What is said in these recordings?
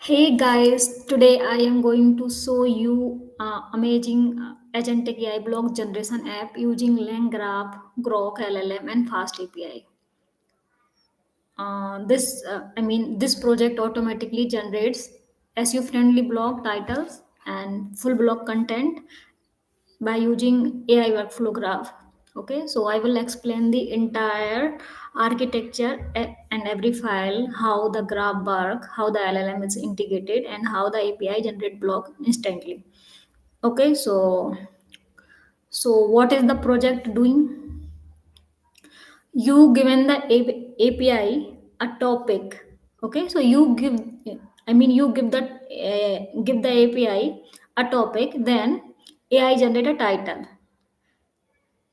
Hey guys, today I am going to show you amazing agentic AI block generation app using LangGraph, Groq, LLM, and FastAPI. This project automatically generates SEO-friendly blog titles and full blog content by using AI workflow graph. Okay, so I will explain the entire architecture and every file, how the graph work, how the LLM is integrated, and how the API generate block instantly. Okay, so what is the project doing? You given the API a topic. Okay, so you give give the API a topic, then AI generate a title.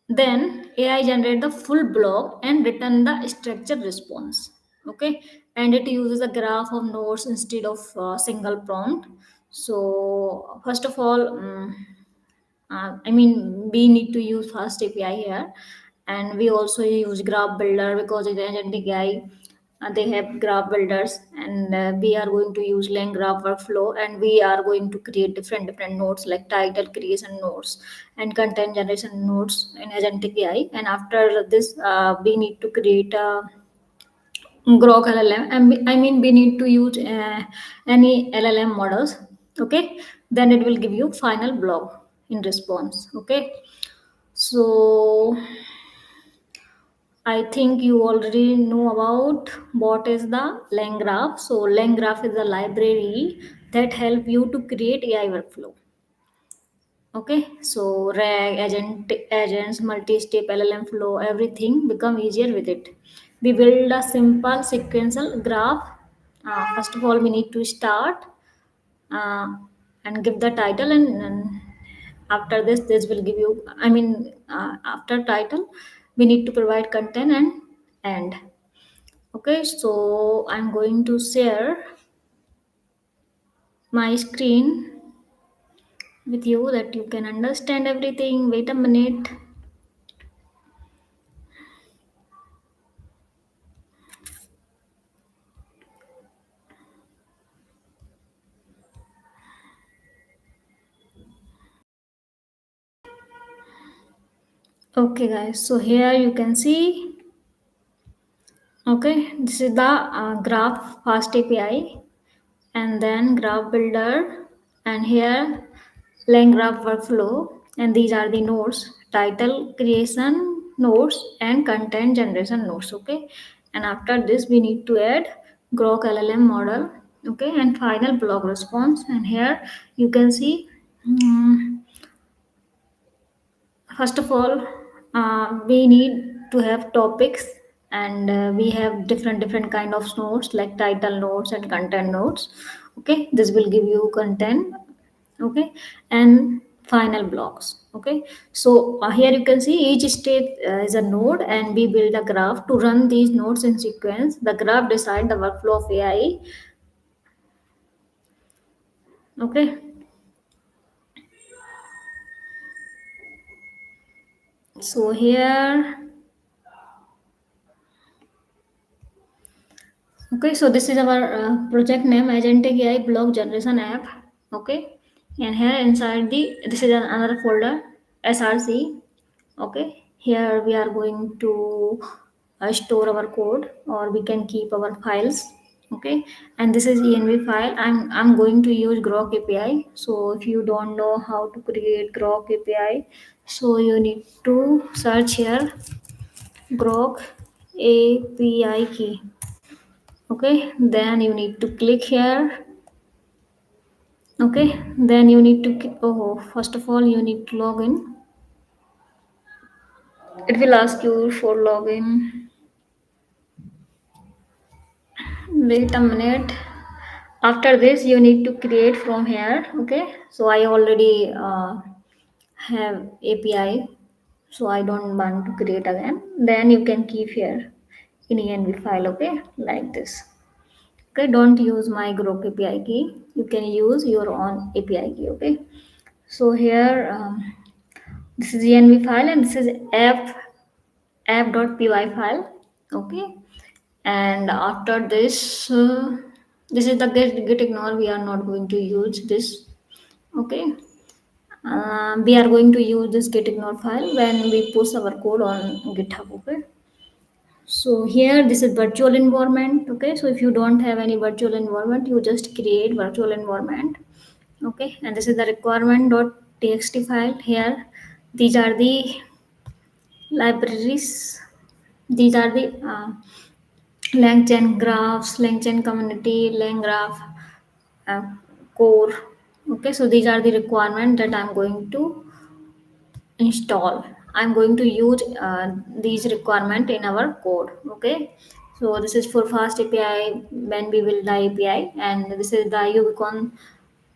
Then AI generate the full block and return the structured response. Okay, and it uses a graph of nodes instead of single prompt. So first of all, we need to use fast API here, and we also use graph builder because it's agentic AI. They have graph builders, and we are going to use LangGraph workflow, and we are going to create different nodes like title creation nodes and content generation nodes in agentic AI. And after this, we need to create a Groq LLM, and we need to use any LLM models. Okay, then it will give you final block in response. Okay, so I think you already know about what is the LangGraph. So LangGraph is a library that help you to create AI workflow. Okay, so RAG, agents, multi-step LLM flow, everything become easier with it. We build a simple sequential graph. First of all, we need to start uh, and give the title, and after this will give you. After title, we need to provide content and end. Okay, so I'm going to share my screen with you that you can understand everything. Wait a minute. Okay, guys, so here you can see, okay, this is the graph fast API, and then graph builder, and here LangGraph workflow, and these are the nodes, title creation nodes and content generation nodes. Okay, and after this, we need to add Groq LLM model. Okay, and final blog response, and here you can see. First of all, we need to have topics, and we have different kind of nodes like title nodes and content nodes. Okay, this will give you content. Okay, and final blocks. Okay, so here you can see each state is a node, and we build a graph to run these nodes in sequence. The graph decide the workflow of AI. Okay, so here, okay, so this is our project name, Agentic AI Block Generation App. Okay, and here inside this is another folder, SRC. Okay, here we are going to store our code, or we can keep our files. Okay, and this is env file. I'm going to use Groq API. So if you don't know how to create Groq API, so you need to search here Groq API key. Okay, then you need to click here. Okay, then you need to first of all you need to log in. It will ask you for login. Wait a minute. After this, you need to create from here. Okay, so I already have API, so I don't want to create again. Then you can keep here in env file. Okay, like this. Okay, don't use my Groq API key. You can use your own API key. Okay, so here this is env file, and this is app.py file. Okay, and after this. This is the get ignore. We are not going to use this. Okay. We are going to use this get ignore file when we push our code on GitHub. Okay. So here this is virtual environment. Okay. So if you don't have any virtual environment, you just create virtual environment. Okay. And this is the requirement.txt file here. These are the libraries. These are the LangChain graphs, LangChain community, LangGraph uh, core. Okay, so these are the requirements that I'm going to install. I'm going to use these requirement in our code. Okay, so this is for fast API when we build the API, and this is the Ubicon.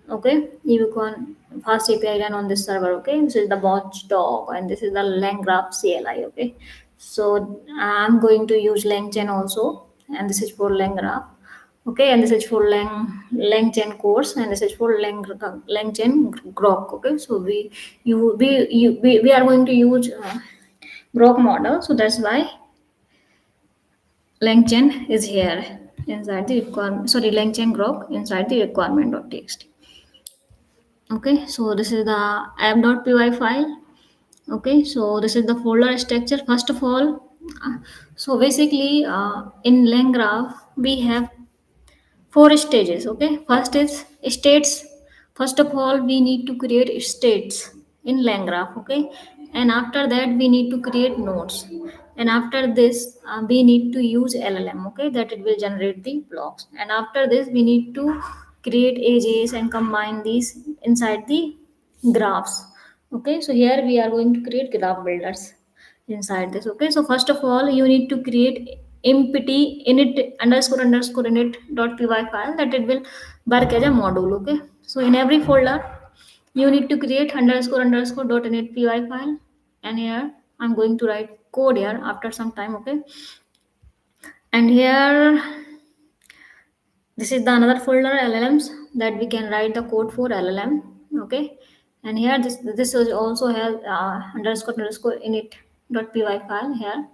Okay, Ubicon fast API run on this server. Okay, this is the watchdog, and this is the LangGraph CLI. Okay, so I'm going to use LangChain also, and this is for LangGraph. Okay, and this is for LangChain course, and this is for LangChain Groq. Okay, so we are going to use Groq model, so that's why LangChain is here inside the requirement. Sorry, LangChain Groq inside the requirement.txt. Okay, so this is the app.py file. Okay, so this is the folder structure. First of all, so basically in LangGraph we have four stages. Okay, first is states. First of all, we need to create states in LangGraph. Okay, and after that we need to create nodes, and after this we need to use LLM. Okay, that it will generate the blocks, and after this we need to create AJs and combine these inside the graphs. Okay, so here we are going to create graph builders inside this. Okay, so first of all you need to create empty init underscore init dot py file, that it will work as a module. Okay, so in every folder you need to create underscore dot init py file, and here I'm going to write code here after some time. Okay, and here this is the another folder LLMs, that we can write the code for LLM. Okay, and here this is also has underscore init dot py file here,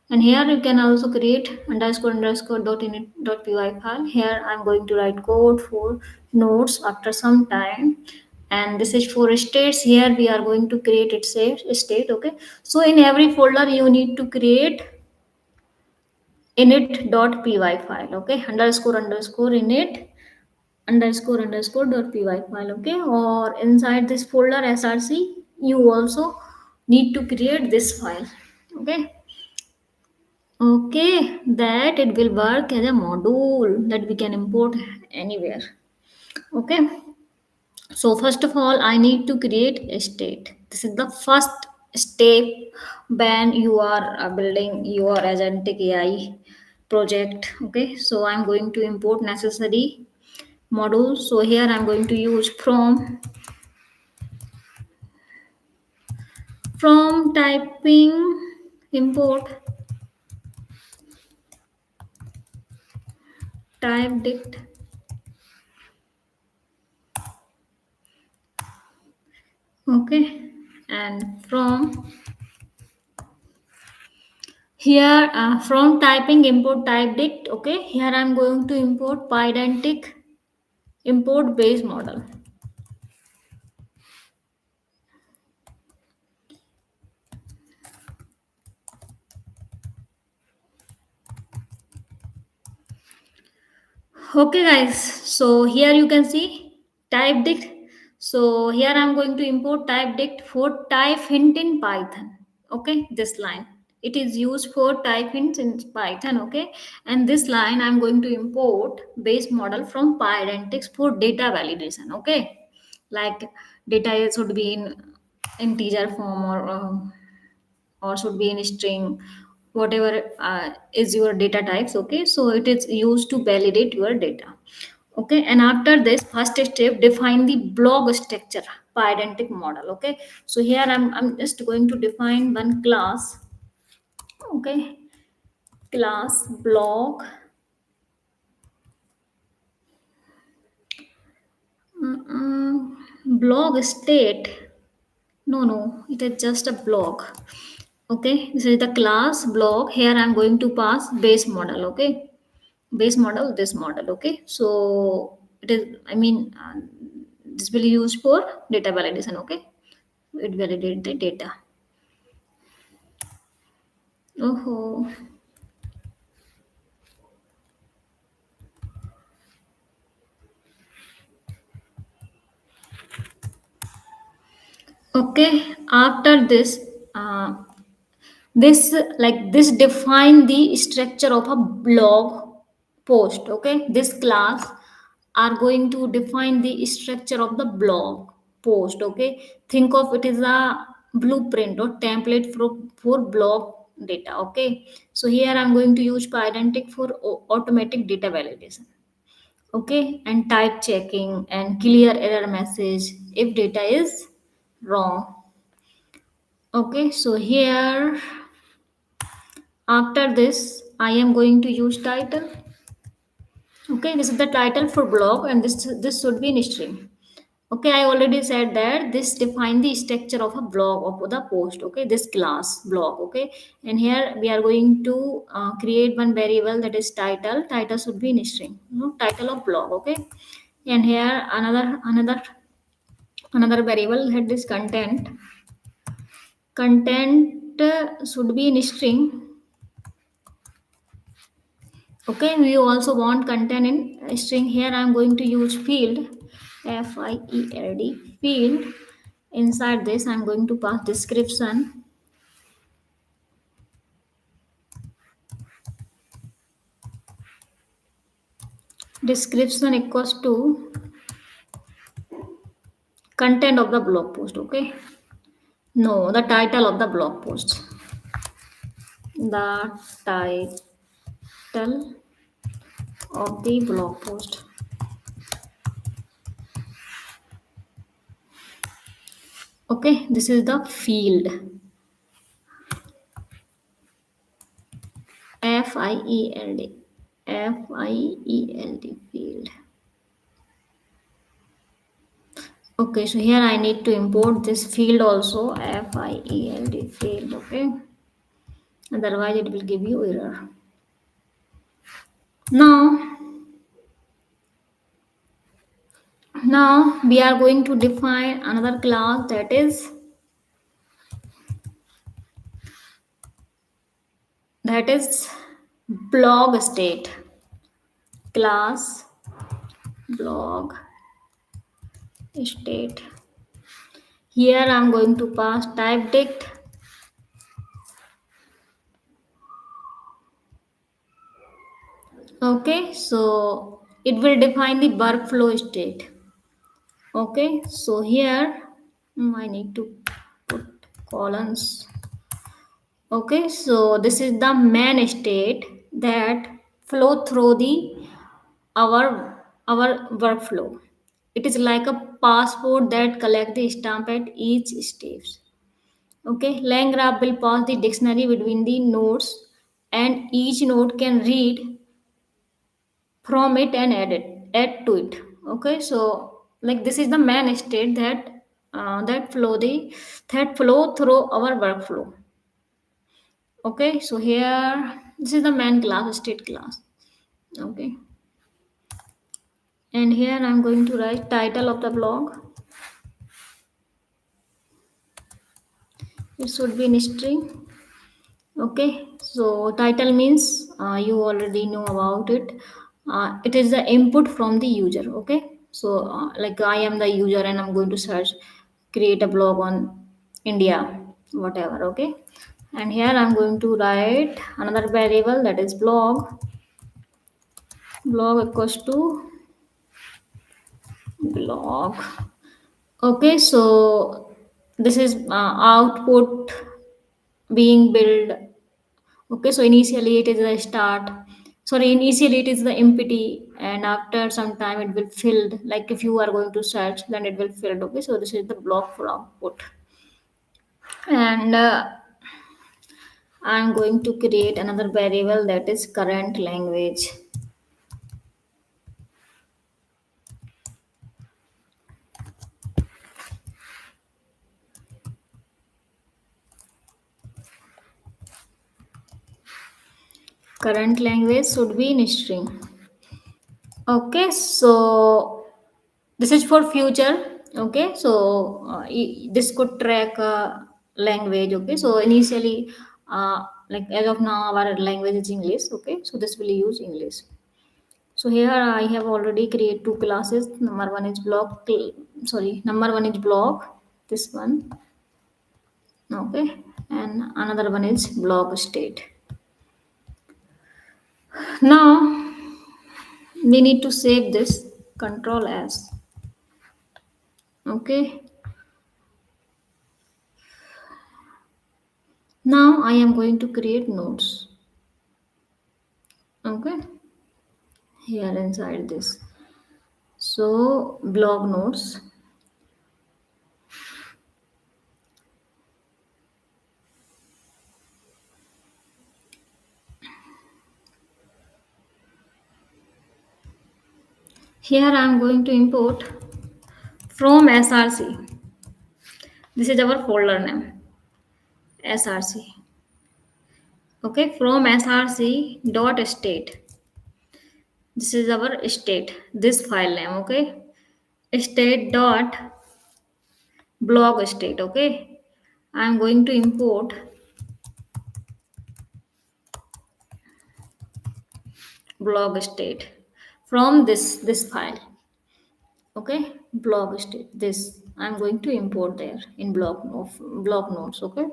and here you can also create underscore dot init dot py file. Here I'm going to write code for nodes after some time, and this is for states. Here we are going to create it state. Okay, so in every folder you need to create init.py file. Okay, underscore init underscore dot py file. Okay, or inside this folder src you also need to create this file. Okay, okay, that it will work as a module that we can import anywhere. Okay, so first of all I need to create a state. This is the first step when you are building your agentic AI project. Okay, so I'm going to import necessary modules. So here I'm going to use from typing import type dict. Okay, and from here from typing import type dict. Okay, here I'm going to import pydantic import base model. Okay guys, so here you can see type dict. So here I'm going to import type dict for type hint in Python. Okay, this line it is used for type hints in Python. Okay, and this line I'm going to import base model from Pydantics for data validation. Okay, like data should be in integer form, or should be in string, whatever is your data types. Okay, so it is used to validate your data. Okay, and after this first step, define the block structure pydantic model. Okay, so here I'm just going to define one class. Okay, class block. Block state. No, it is just a block. Okay, this is the class block. Here I'm going to pass base model. Okay, base model, this model. Okay, so it is, I mean, this will use for data validation. Okay, it validate the data. Oh, okay. After this, uh, this like this define the structure of a blog post. Okay, this class are going to define the structure of the blog post. Okay, think of it as a blueprint or template for blog data. Okay, so here I'm going to use pydantic for automatic data validation. Okay, and type checking and clear error message if data is wrong. Okay, so here after this, I am going to use title. Okay, this is the title for blog, and this should be in string. Okay, I already said that this define the structure of a blog of the post. Okay, this class blog. Okay, and here we are going to create one variable that is title. Title should be in string. Title of blog. Okay, and here another variable that is content. Content should be in string. Okay, we also want content in string. Here I'm going to use field, field, field. Inside this, I'm going to pass description. Description equals to content of the blog post. Okay, no, the title of the blog post. The title of the blog post. Okay, this is the field. Field. Field field. Okay, so here I need to import this field also, field field. Okay, otherwise it will give you error. Now we are going to define another class that is blog state class. Blog state. Here I'm going to pass type dict. Okay, so it will define the workflow state. Okay, so here I need to put colons. Okay, so this is the main state that flow through the our workflow. It is like a passport that collect the stamp at each steps. Okay, LangGraph will pass the dictionary between the nodes, and each node can read from it and add to it. Okay, so like this is the main state that flow through our workflow. Okay, so here this is the main class, state class. Okay, and here I'm going to write title of the blog. It should be in string. Okay, so title means you already know about it. It is the input from the user. Okay, so like I am the user and I'm going to search, create a blog on India, whatever. Okay, and here I'm going to write another variable that is blog. Blog equals to blog. Okay, so this is output being built. Okay, so initially it is the start. Sorry, initially it is the empty, and after some time it will filled. Like if you are going to search, then it will filled. Okay, so this is the block for output, and I'm going to create another variable that is current language. Current language should be in string. Okay, so this is for future. Okay, so this could track language. Okay, so initially, like as of now, our language is English. Okay, so this will use English. So here I have already created two classes. Number one is block. Sorry, number one is block. This one. Okay, and another one is block state. Now we need to save this. Control S. Okay. Now I am going to create nodes. Okay, here inside this. So blog nodes. Here I am going to import from src. This is our folder name, src. Okay, from src dot state. This is our state. This file name. Okay, state dot blog state. Okay, I am going to import blog state from this file. Okay, blog state, this I'm going to import there in block nodes. Okay,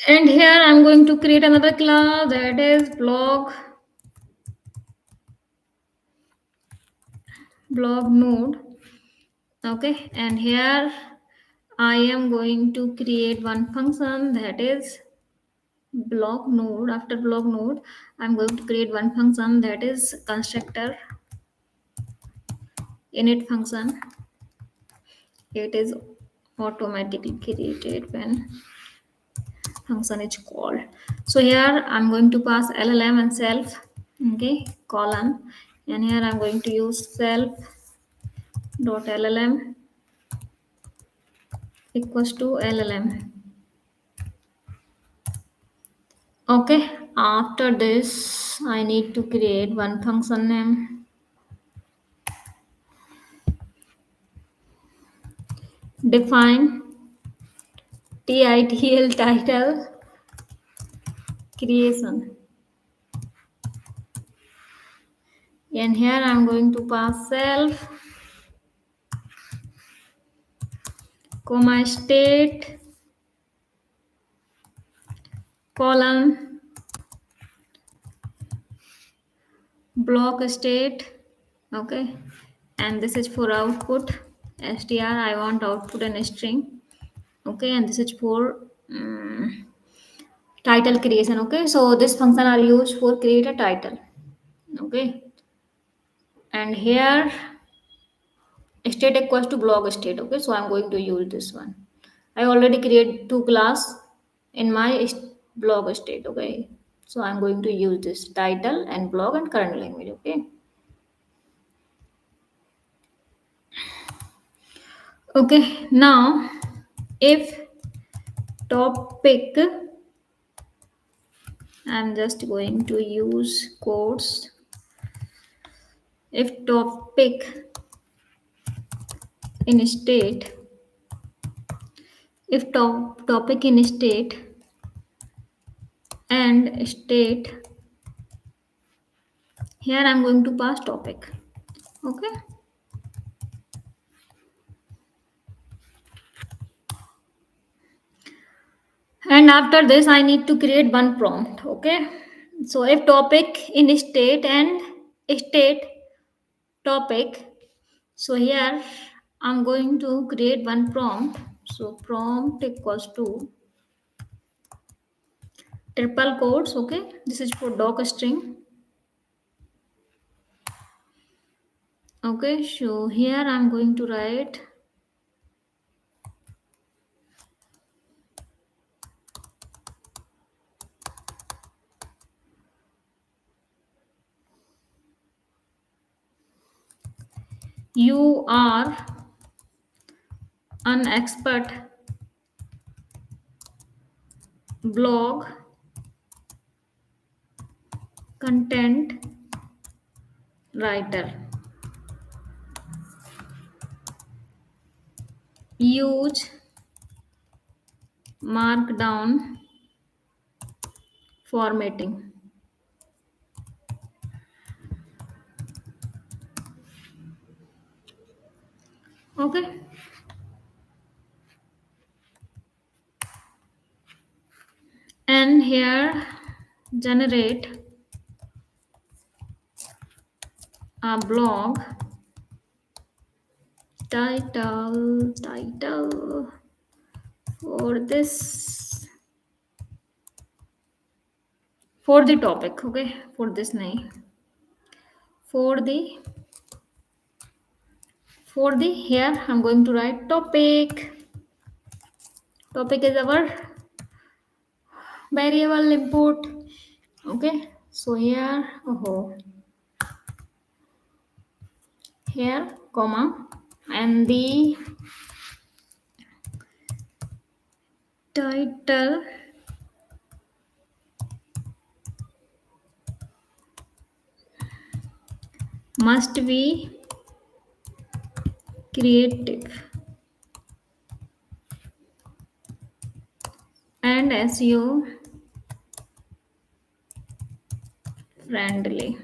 and here I'm going to create another class that is blog node. Okay, and here I am going to create one function that is block node. After block node, I'm going to create one function that is constructor init function. It is automatically created when function is called. So here I'm going to pass LLM and self. Okay, column, and here I'm going to use self dot LLM equals to LLM. Okay, after this I need to create one function name. Define TITL title creation, and here I'm going to pass self comma state column block state. Okay, and this is for output str. I want output and string. Okay, and this is for title creation. Okay, so this function are used for create a title. Okay, and here state equals to blog state. Okay, so I'm going to use this one. I already create two class in my blog state. Okay, so I'm going to use this title and blog and current language. Okay, okay, now if topic, I'm just going to use quotes. If topic in state, if topic in state and state, here I'm going to pass topic. Okay, and after this I need to create one prompt. Okay, so if topic in state and state topic, so here I'm going to create one prompt. So prompt equals to triple quotes. Okay, this is for doc string. Okay, so here I'm going to write you are an expert blog content writer. Use markdown formatting. Okay. And here generate a blog title for this, for the topic. Okay, for this name, for the here I'm going to write topic is our variable input. Okay, so here, oh, here comma, and the title must be creative and SEO friendly.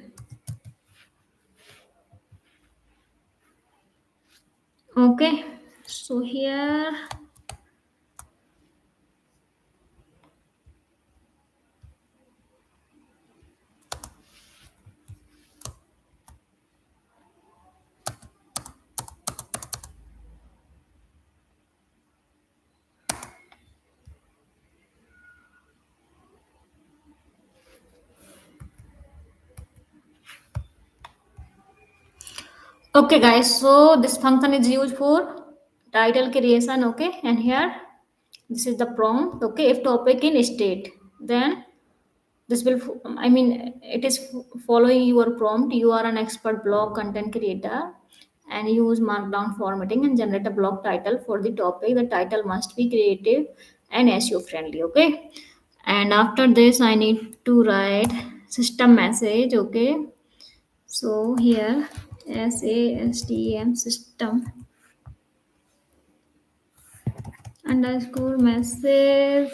Okay, so here, okay guys, so this function is used for title creation. Okay, and here this is the prompt. Okay, if topic in state, then this will I mean it is following your prompt. You are an expert blog content creator and use markdown formatting and generate a blog title for the topic. The title must be creative and SEO friendly. Okay, and after this I need to write system message. Okay, so here SASTM system underscore message,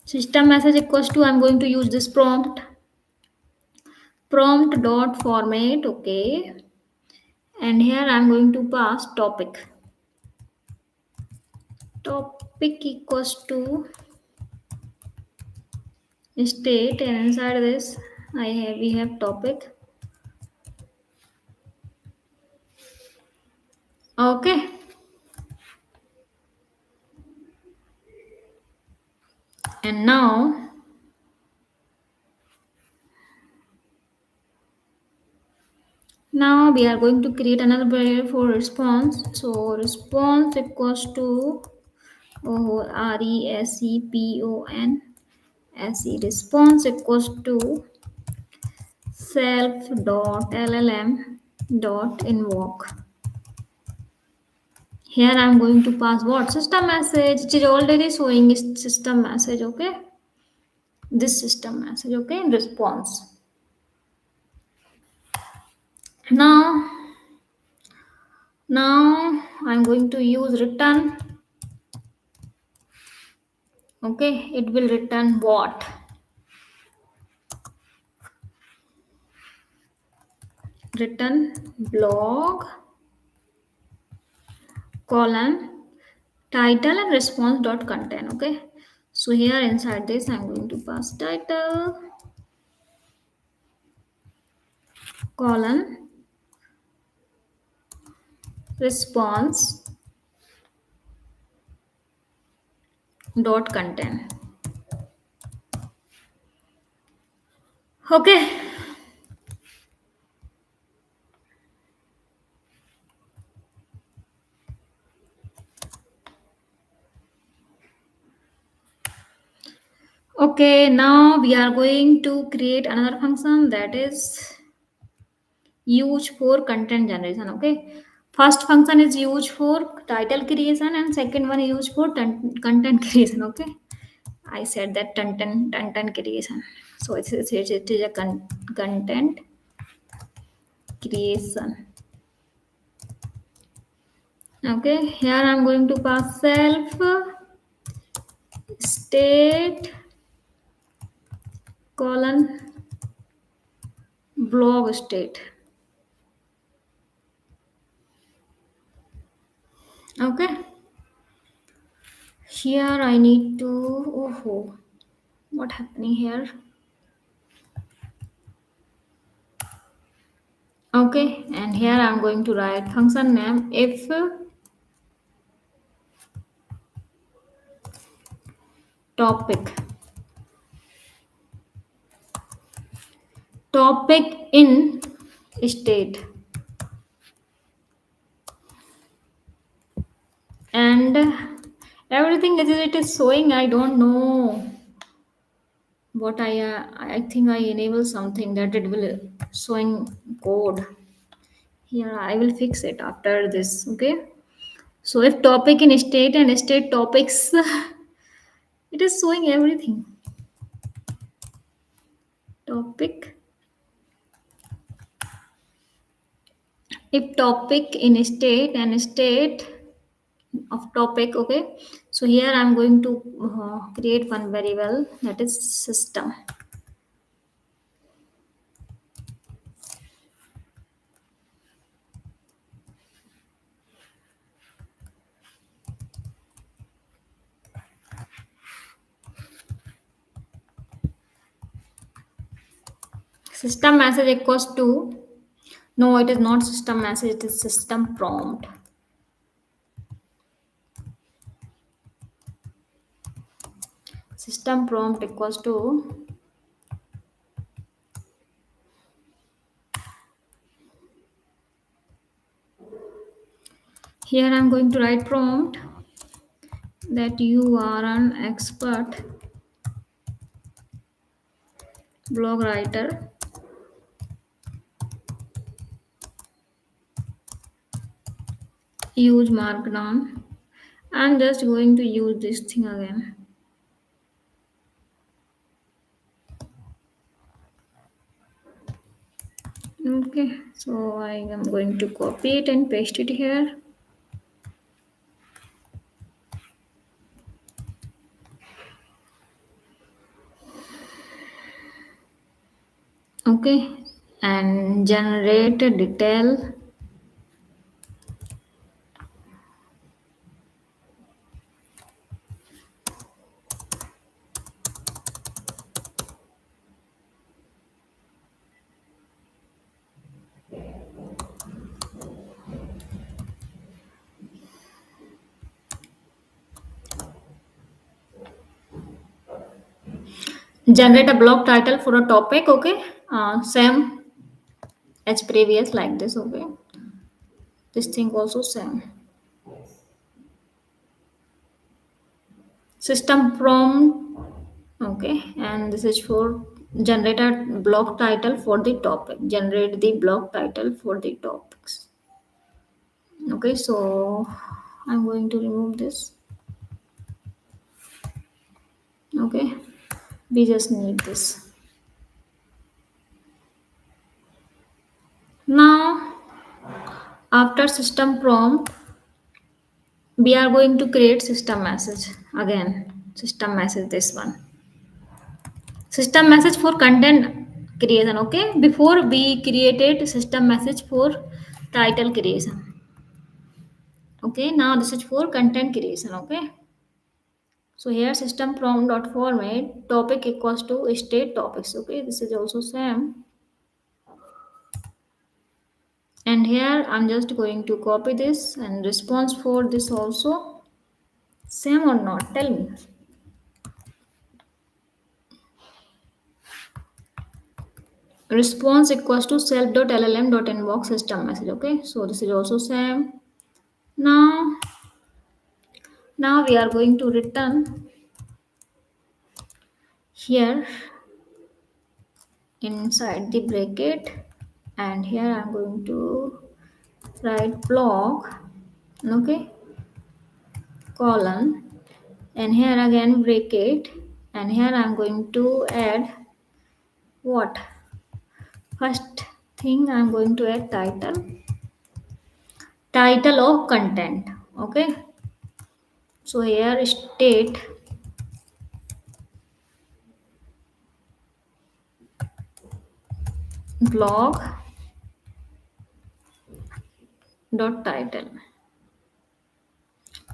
system message equals to, I'm going to use this prompt dot format. Okay, and here I'm going to pass topic equals to state, and inside this we have topic. Okay, and now we are going to create another variable for response. So response equals to RESPON response equals to self dot LLM dot invoke. Here I am going to pass what? System message. It is already showing is system message. Okay, this system message. Okay, in response. Now I'm going to use return. Okay, it will return what? Return blog column title and response dot content. Okay, so here inside this I'm going to pass title column response dot content. Okay, okay, now we are going to create another function that is used for content generation. Okay, first function is used for title creation and second one is used for content creation. Okay, I said that content creation. So it is a content creation. Okay, here I'm going to pass self state colon blog state. Okay, here I need to, oh, what happening here? Okay, and here I'm going to write function name if topic in state, and everything as it is showing. I don't know what I think I enable something that it will showing code here. I will fix it after this. Okay, so if topic in state and state topics it is showing everything. Topic, if topic in state and state of topic. Okay, so here I'm going to create one variable, that is system. System message equals to, no, it is not system message, it is system prompt. System prompt equals to, here I'm going to write prompt that you are an expert blog writer, use markdown. I'm just going to use this thing again. Okay, so I am going to copy it and paste it here. Okay, and generate a detail. Generate a blog title for a topic. Okay, same as previous, like this. Okay, this thing also same. System prompt. Okay, and this is for generate a blog title for the topic. Generate the blog title for the topics. Okay, so I'm going to remove this. Okay, we just need this. Now, after system prompt, we are going to create system message again. System message, this one. System message for content creation. Okay, before we created system message for title creation. Okay, now this is for content creation. Okay, so here system prompt dot format topic equals to state topics. Okay, this is also same. And here I'm just going to copy this, and response for this also same or not, tell me. Response equals to self.llm.inbox system message. Okay, so this is also same. Now we are going to return here inside the bracket, and here I'm going to write blog. Okay, colon, and here again bracket, And here I'm going to add what? First thing I'm going to add title of content. Okay. So here state blog dot title.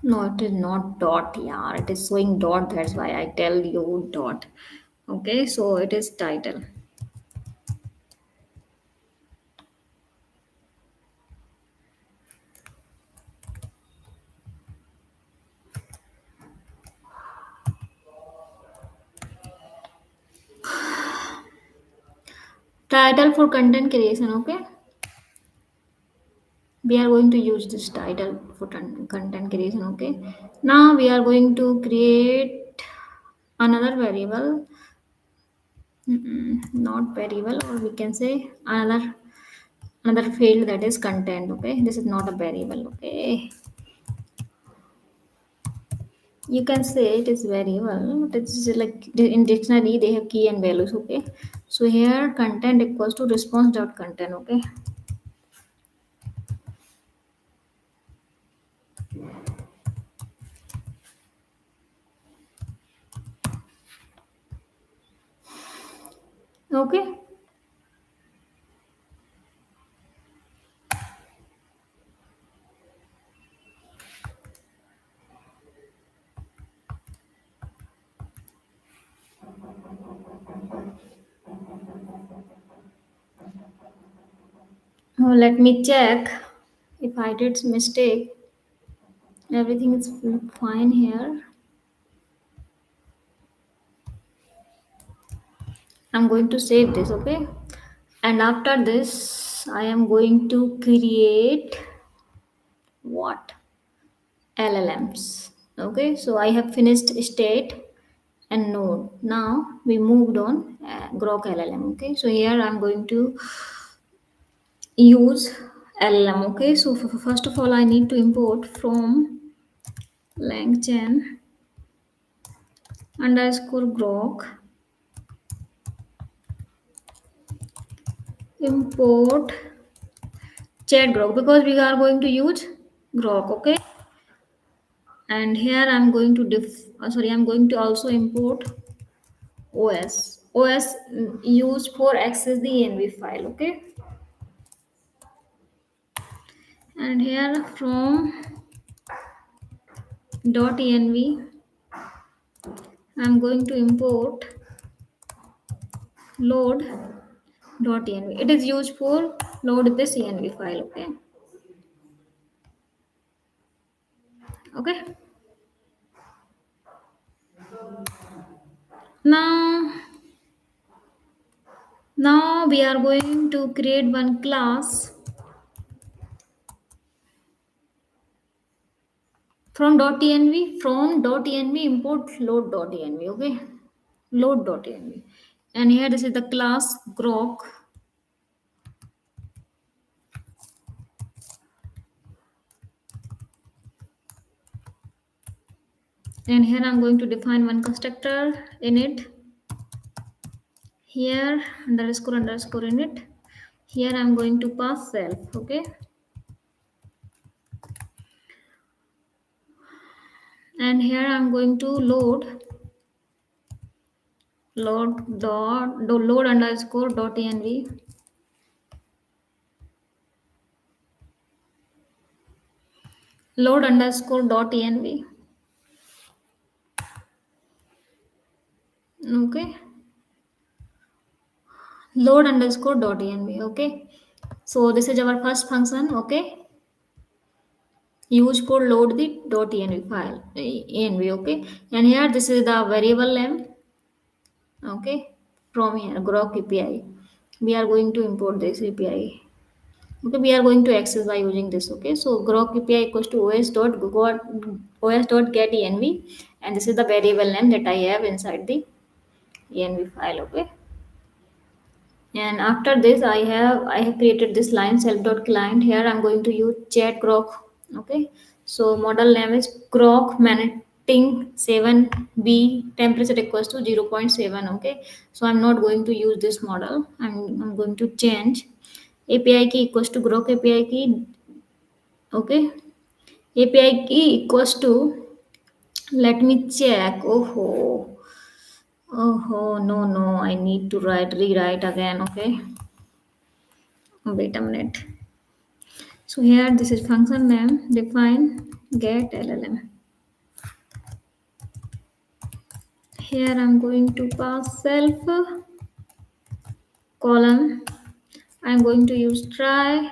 No, it is not dot. Yeah, it is showing dot. That's why I tell you dot. Okay, so it is title. Title for content creation. Okay, we are going to use this title for content creation. Okay, now we are going to create another variable. Not variable, or we can say another field, that is content. Okay, this is not a variable. Okay, you can say it is variable, but it's like in dictionary they have key and values. Okay, so here content equals to response dot content. Okay, okay. Now let me check if I did mistake. Everything is fine here. I'm going to save this. Okay, and after this I am going to create what? LLMs. Okay, so I have finished state and node. Now we moved on Groq LLM. Okay, so here I'm going to use LLM. Okay, so first of all I need to import from LangChain underscore Groq, import chat Groq, because we are going to use Groq. Okay, and here I'm going to I'm going to also import os used for access the env file. Okay, and here from .env I'm going to import load.env. It is used for load this env file. Okay, okay. Now now we are going to create one class from .env import load.env. Okay, load.env, and here this is the class Groq, and here I'm going to define one constructor in it. Here underscore in it. Here I'm going to pass self. Okay, and here I'm going to load underscore .env, load underscore .env. Okay, load underscore .env. Okay, so this is our first function. Okay, used for load the .env file env. Okay, and here this is the variable name. Okay, from here Groq API we are going to import this API. Okay, we are going to access by using this. Okay, so Groq API equals to os dot get env, and this is the variable name that I have inside the env file. Okay, and after this I have created this line self dot client. Here I'm going to use chat Groq. Okay, so model name is Groq magnetic ping 7b temperature equals to 0.7. Okay, so I'm not going to use this model. I'm going to change API key equals to Groq API key. Okay, API key equals to, let me check. Oh no, no, I need to rewrite again. Okay, wait a minute. So here this is function name, define get LLM. Here I'm going to pass self column. I'm going to use try.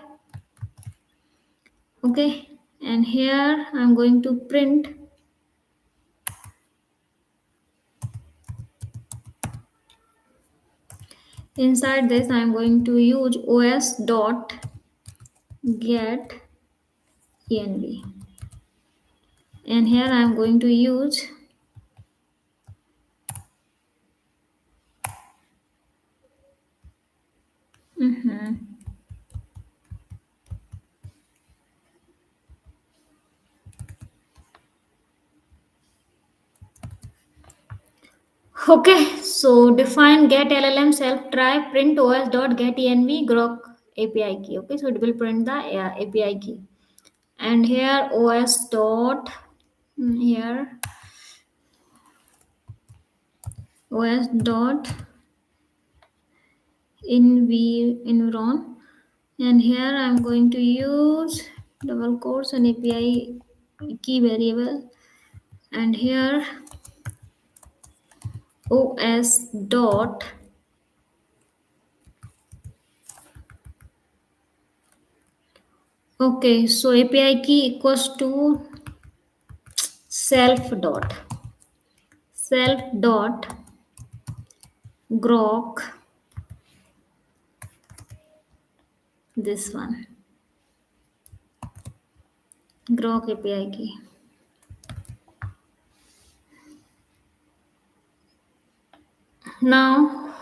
Okay, and here I'm going to print. Inside this I'm going to use os dot get env, and here I'm going to use okay, so define get LLM self try print os dot get env Groq API key. Okay, so it will print the API key, and here os dot here os dot environ, and here I'm going to use double quotes and API key variable, and here os dot okay, so API key equals to self dot Groq, this one, Groq API key. Now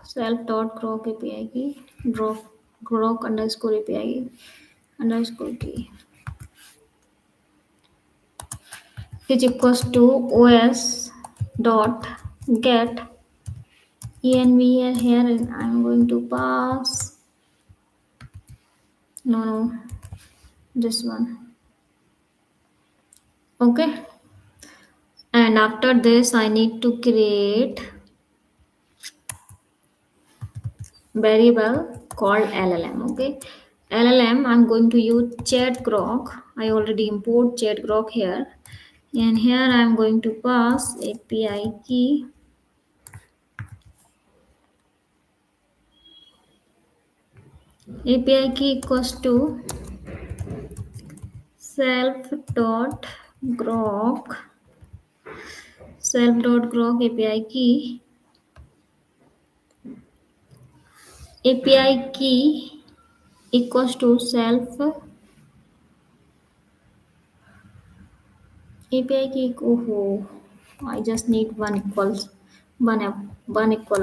self dot Groq API key, Groq underscore API underscore key is equals to os dot get env, and here I'm going to pass no this one. Okay, and after this I need to create variable called LLM. Okay, LLM I'm going to use chat Groq. I already import chat Groq here, and here I'm going to pass API key equals to self dot Groq API key equals to self API key. Oh, I just need one equal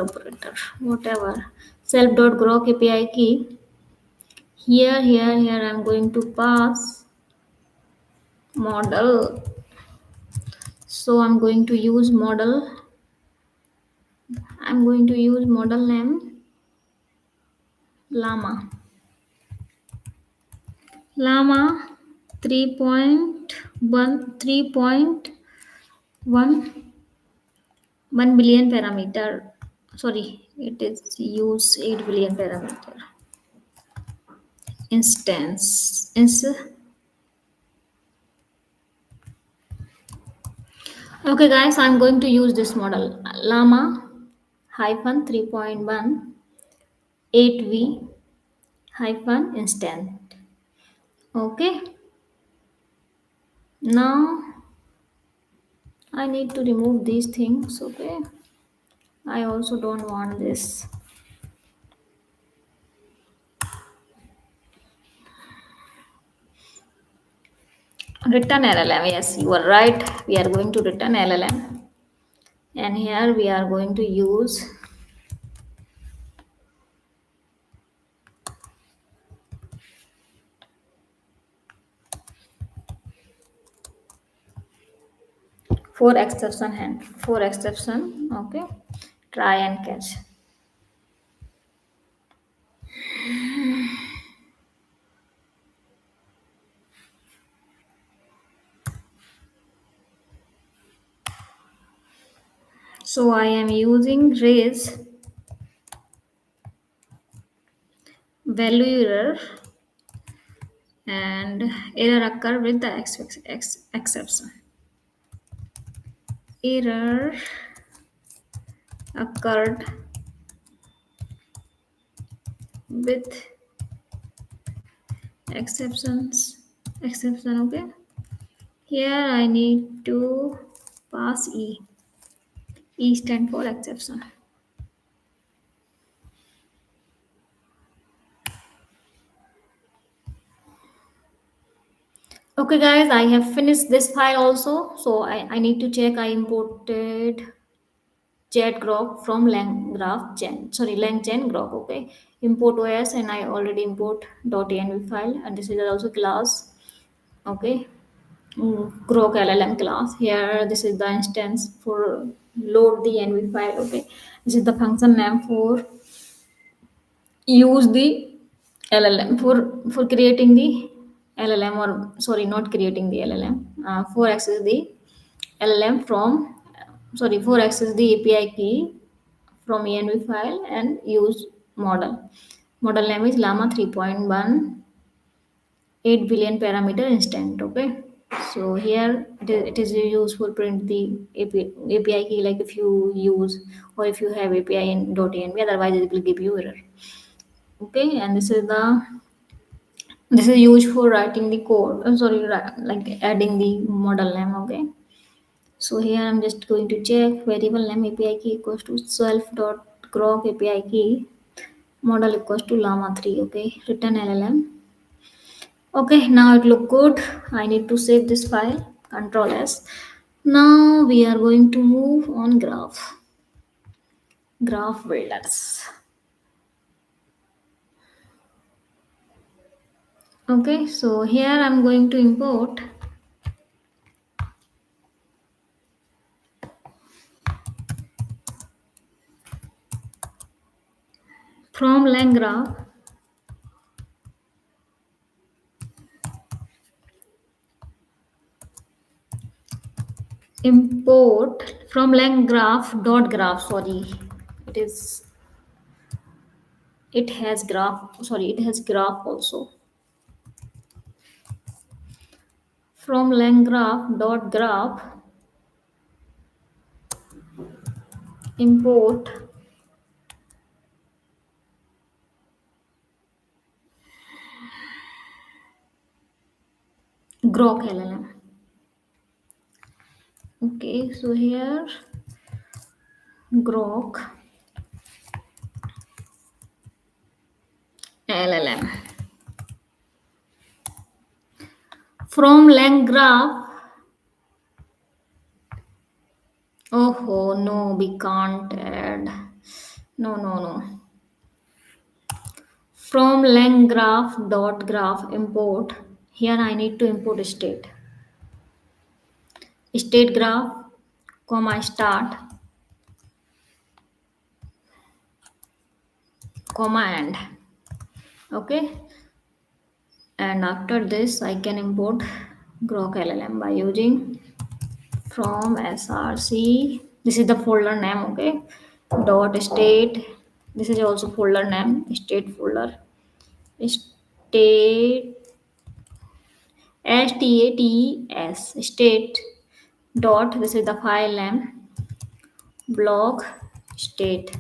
operator. Whatever. Self dot Groq API key. Here I'm going to pass model. So I'm going to use model. I'm going to use model name llama. Llama 3.1 billion parameter. Sorry, it is use 8 billion parameter instance. Okay, guys, I'm going to use this model llama hyphen 3.1 8v hyphen instant. Okay, now I need to remove these things. Okay, I also don't want this. Return LLM. Yes, you are right. We are going to return LLM, and here we are going to use four exception. Okay, try and catch. So I am using raise value error, and error occur with the exception. Error occurred with exception. Okay, here I need to pass e stand for exception. Okay guys, I have finished this file also. So I need to check. I imported chat Groq from LangGraph Chain. Sorry, LangChain Groq. Okay. Import OS, and I already import .env file, and this is also class. Okay. Groq LLM class. Here this is the instance for load the env file. Okay. This is the function name for use the LLM for creating the LLM, or sorry, not creating the LLM, for access the LLM from, sorry, for access the API key from env file and use model. Model name is llama 3.1 8 billion parameter instant. Okay, so here it is used for print the API key, like if you use or if you have API in .env, otherwise it will give you error. Okay, and this is used for writing the code. Sorry, like adding the model name. Okay, so here I'm just going to check variable name API key equals to self dot groq API key model equals to llama 3. Okay, return LLM. Okay, now it look good. I need to save this file. Control S. Now we are going to move on graph builders. Okay, so here I'm going to import from LangGraph import from LangGraph dot graph. Sorry, it is, it has graph, sorry, it has graph also. From LangGraph dot graph import Groq LLM. Okay, so here Groq LLM from LangGraph. Oh no, we can't add. No, no, no. From LangGraph dot graph import. Here I need to import state graph, comma start, comma end. Okay, and after this I can import Groq LLM by using from src. This is the folder name. Okay, dot state. This is also folder name, state folder, state state dot, this is the file name, blog state,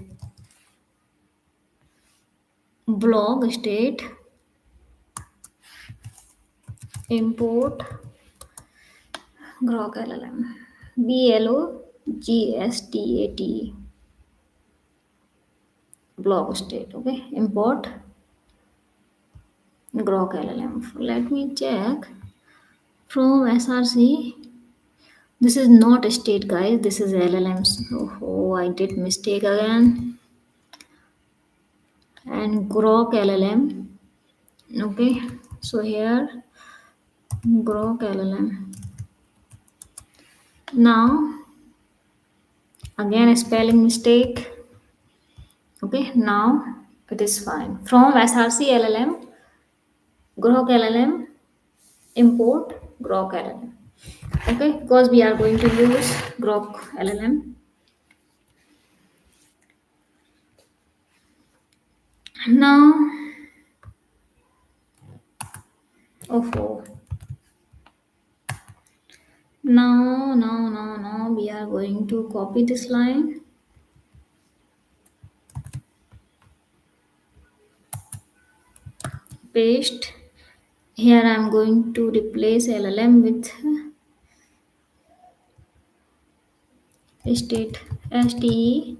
blog state import Groq LLM, blogstat, blog state. Okay, import Groq LLM. Let me check from src. This is not a state, guys, this is LLMs. Oh, I did mistake again. And Groq LLM. Okay, so here Groq LLM Now again a spelling mistake. Okay, now it is fine. From src llm, Groq llm, import Groq llm. Okay, because we are going to use Groq llm. Now, oh, now, we are going to copy this line, paste. Here I am going to replace LLM with state, STE,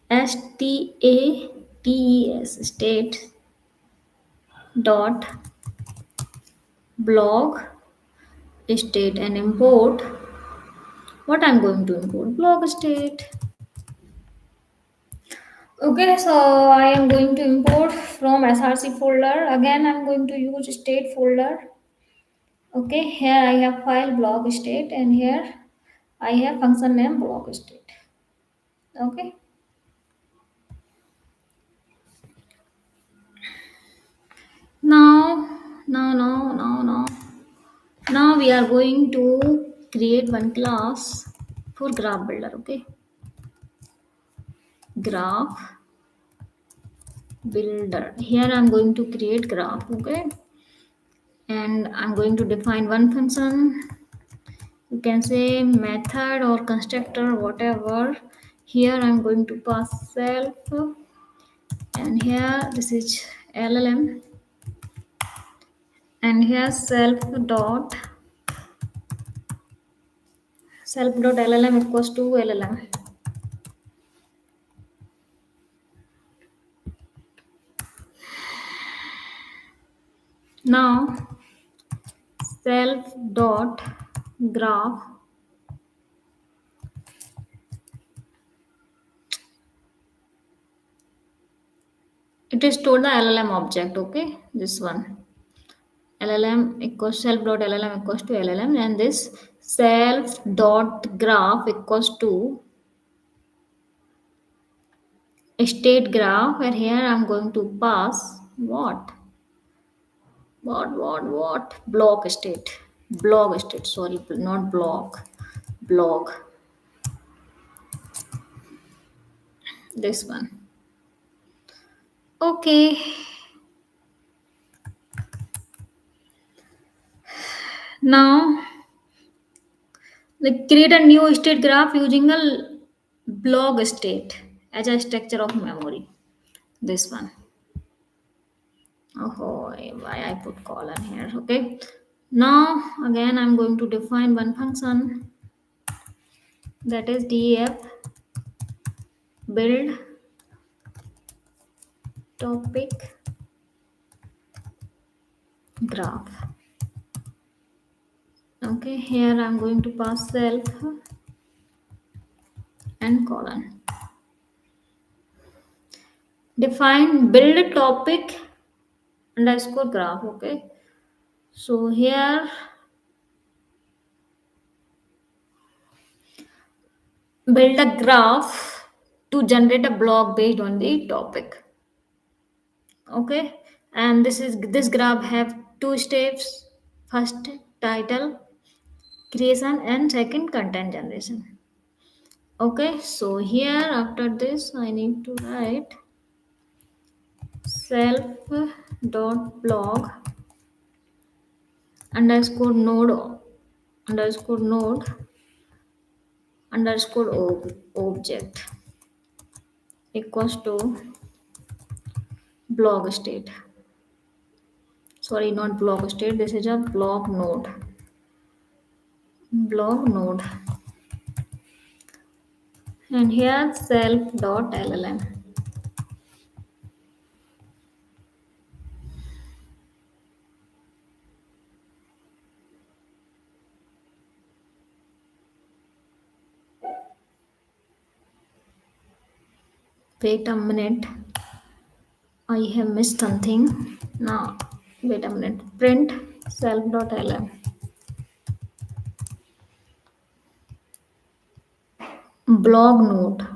STATES, state dot blog state, and import. What I'm going to import? Blog state. Okay, so I am going to import from src folder. Again, I'm going to use state folder. Okay, here I have file blog state, and here I have function name blog state. Okay, now, now we are going to create one class for graph builder. Okay, graph builder. Here I'm going to create graph. Okay, and I'm going to define one function. You can say method or constructor, whatever. Here I'm going to pass self, and here this is LLM, and here self dot LLM equals to LLM. Now self dot graph, it is stored the LLM object. Okay, this one LLM equals self dot LLM equals to LLM, and this self dot graph equals to state graph, and here I'm going to pass what blog state, sorry, not block, blog, this one. Okay, now like create a new state graph using a blog state as a structure of memory, this one. Oh, why I put colon here? Okay, now again I'm going to define one function, that is def build topic graph. Okay, here I'm going to pass self and colon. Define build topic underscore graph. Okay, so here build a graph to generate a blog based on the topic. Okay, and this graph have two steps: first title creation and second content generation. Okay, so here after this I need to write self dot blog underscore node underscore node underscore object equals to blog state. Sorry, not blog state, this is a blog node, and here self dot LLM. Wait a minute, I have missed something. Now wait a minute, print self dot LLM. blog node.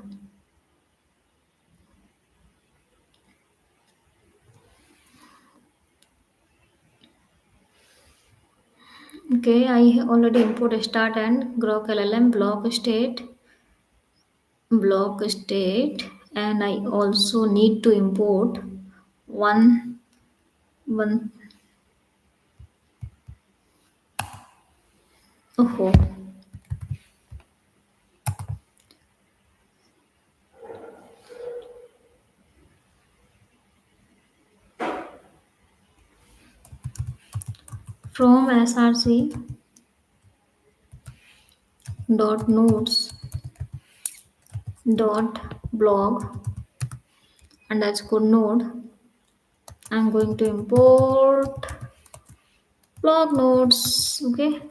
Okay, I already import start and Groq LLM block state, and I also need to import one. Oh, from src dot nodes dot blog underscore node. I'm going to import blog nodes. Okay,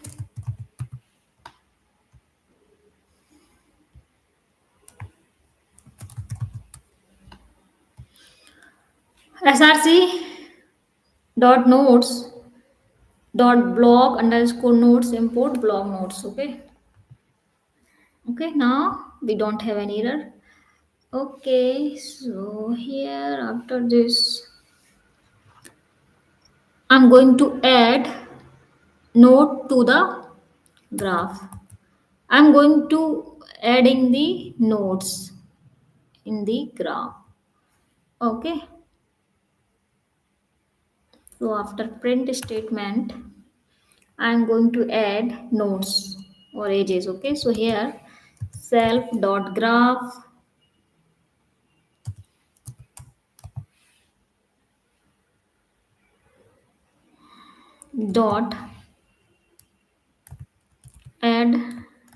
src dot nodes dot blog underscore nodes import blog nodes. Okay, now we don't have any error. Okay, so here after this, I'm going to add node to the graph. I'm going to adding the nodes in the graph. Okay, so after print statement, I'm going to add nodes or edges. Okay, so here self dot graph dot add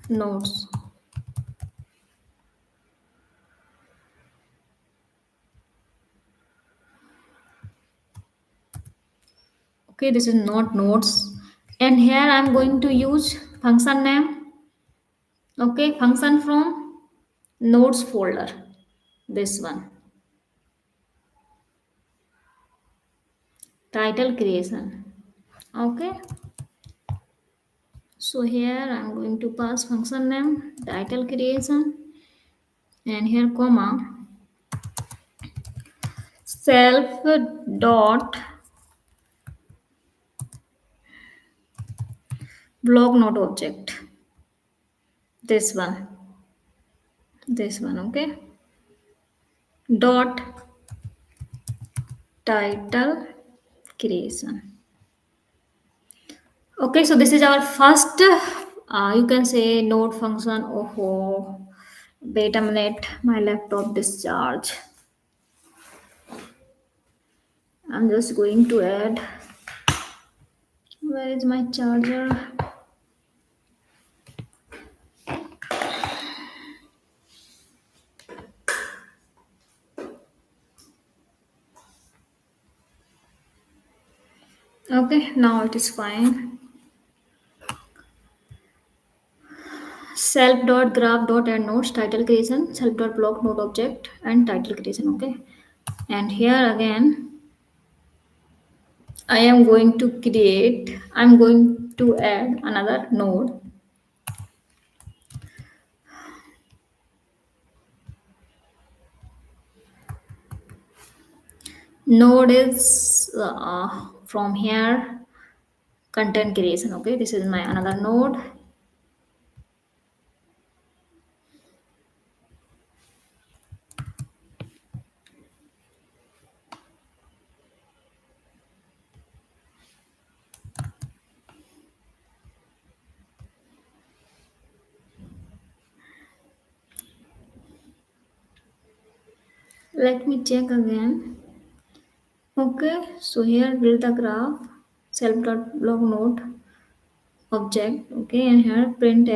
nodes. Okay, this is not nodes, and here I'm going to use function name. Okay, function from nodes folder, this one. Title creation. Okay, so here I'm going to pass function name title creation, and here comma self dot blog node object, this one. Okay, dot title creation. Okay, so this is our first, you can say node function. Oh, wait a minute, my laptop discharge. I'm just going to add. Where is my charger? Okay, now it is fine. Self dot graph dot add nodes title creation, self dot block node object and title creation. Okay, and here again I'm going to add another node. Node is from here content creation. Okay, this is my another node. Let me check again. Okay, so here build the graph self dot block node object. Okay, and here print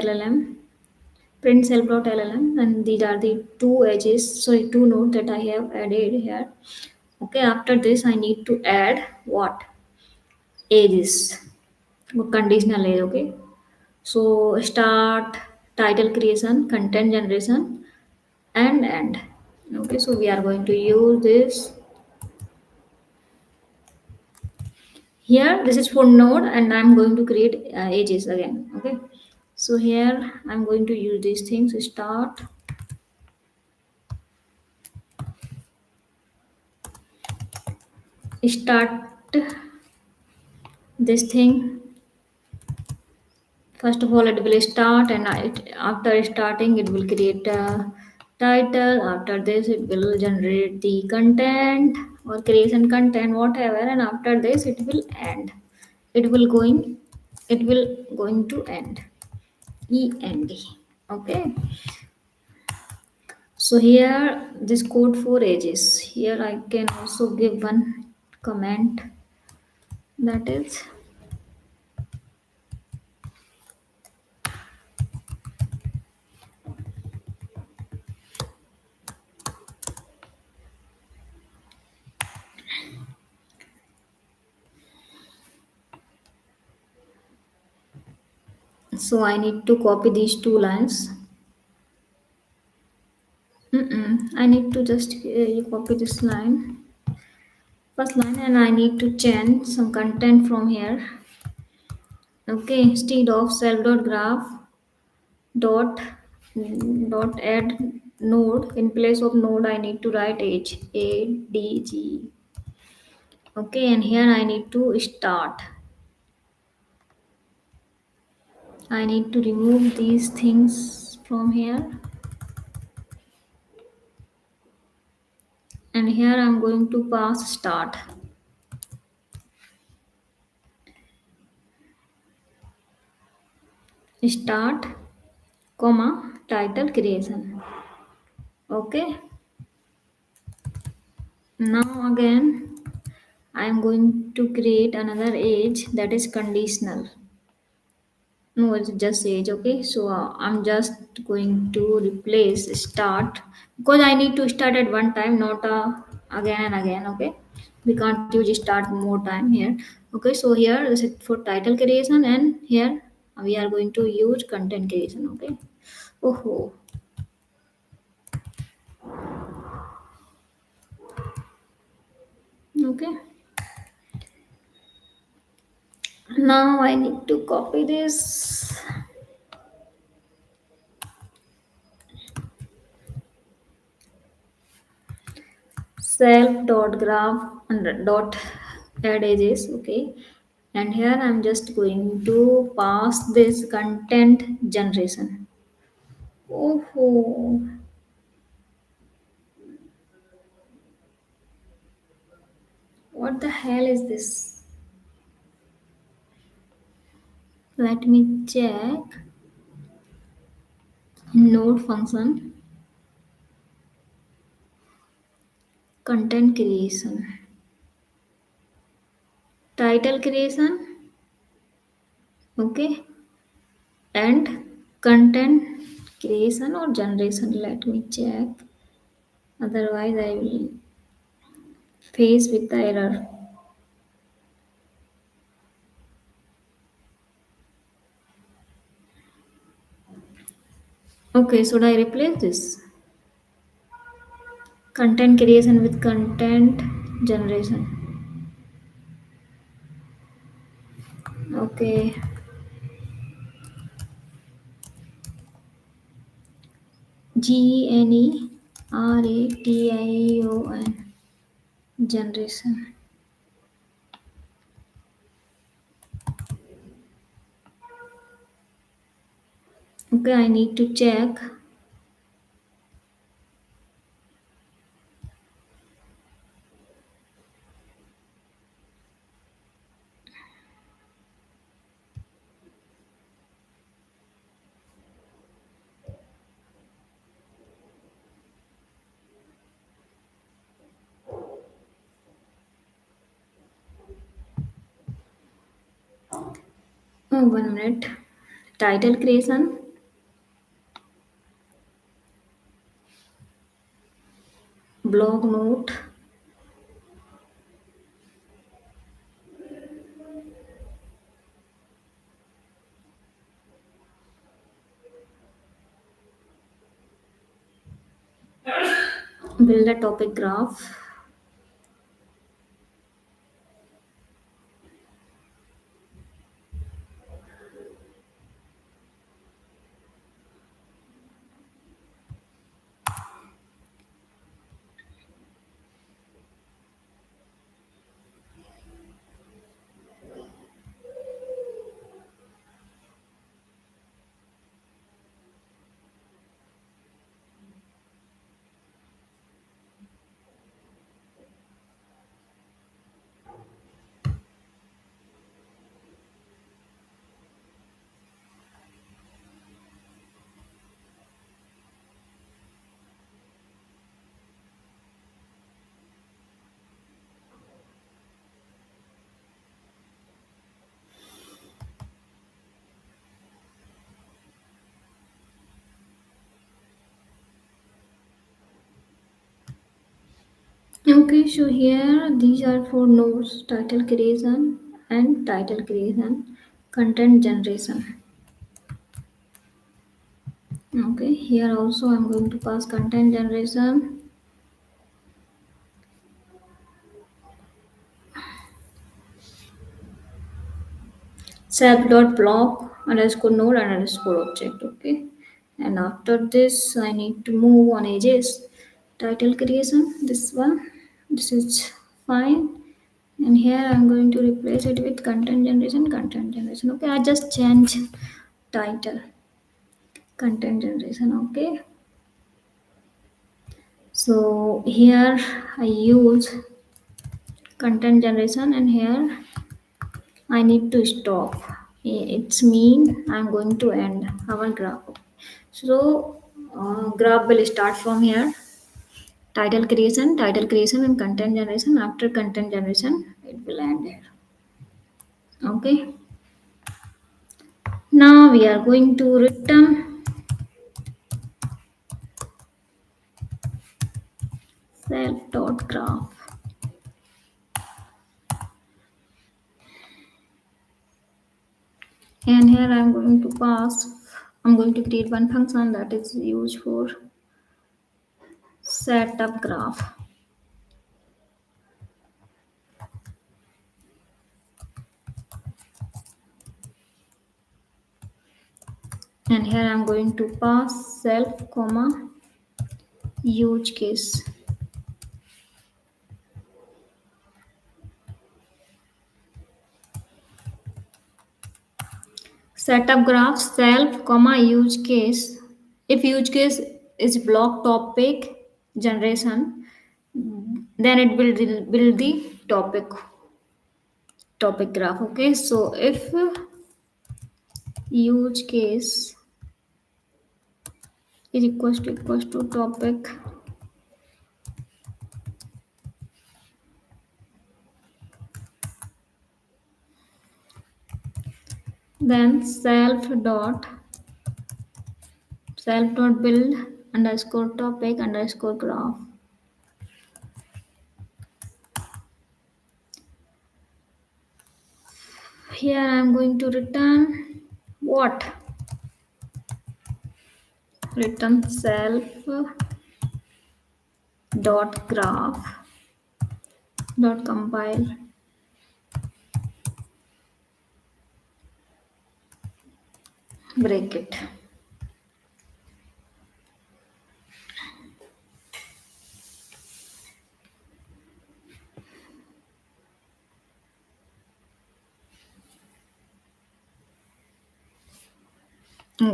self dot llm, and these are the two nodes that I have added here. Okay, after this I need to add what ages, conditional age. Okay, so start, title creation, content generation, and end. Okay, so we are going to use this here. This is for node, and I'm going to create ages again. Okay, so here I'm going to use these things: start, start this thing. First of all, it will start, and after starting, it will create a title. After this, it will generate the content or creation content, whatever, and after this, it will end. It will going. It will going to end. END. Okay. So here, this code for ages. Here I can also give one comment, that is. So I need to copy these two lines. I need to just copy this line, first line, and I need to change some content from here. Okay, instead of self.graph dot add node, in place of node I need to write ADG. Okay, and here I need to start. I need to remove these things from here, and here I'm going to pass start. Start, comma, title creation. Okay, now again I am going to create another age, that is conditional. No, it's just age. Okay, so I'm just going to replace start, because I need to start at one time, not again and again. Okay, we can't use start more time here. Okay, so here is it for title creation, and here we are going to use content creation. Okay. Oh, okay. Now I need to copy this. Self.graph and dot add edges. Okay, and here I'm just going to pass this content generation. Oh, what the hell is this? Let me check. Node function, content creation, title creation. Okay, and content creation or generation. Let me check, otherwise I will face with the error. Okay, should I replace this? Content creation with content generation. Okay. GENERATION. Generation. Okay, I need to check. Oh, 1 minute. Title creation. Blog note. Build a topic graph. Okay, so here these are four nodes: title creation and title creation, content generation. Okay, here also I'm going to pass content generation, self.block underscore node and underscore object. Okay, and after this I need to move on edges. Title creation, this one, this is fine, and here I'm going to replace it with content generation, content generation. Okay, I just change title, content generation. Okay, so here I use content generation, and here I need to stop. It's mean I'm going to end our graph. So graph will start from here. Title creation, and content generation. After content generation, it will end here. Okay. Now we are going to return self.graph, and here I'm going to pass. I'm going to create one function that is used for setup graph. And here I'm going to pass self comma use case. Setup graph self comma use case. If use case is block topic generation, then it will build the topic graph. Okay, so if use case is equals to topic, then self dot build underscore topic underscore graph. Here I'm going to return what? Return self dot graph dot compile break it.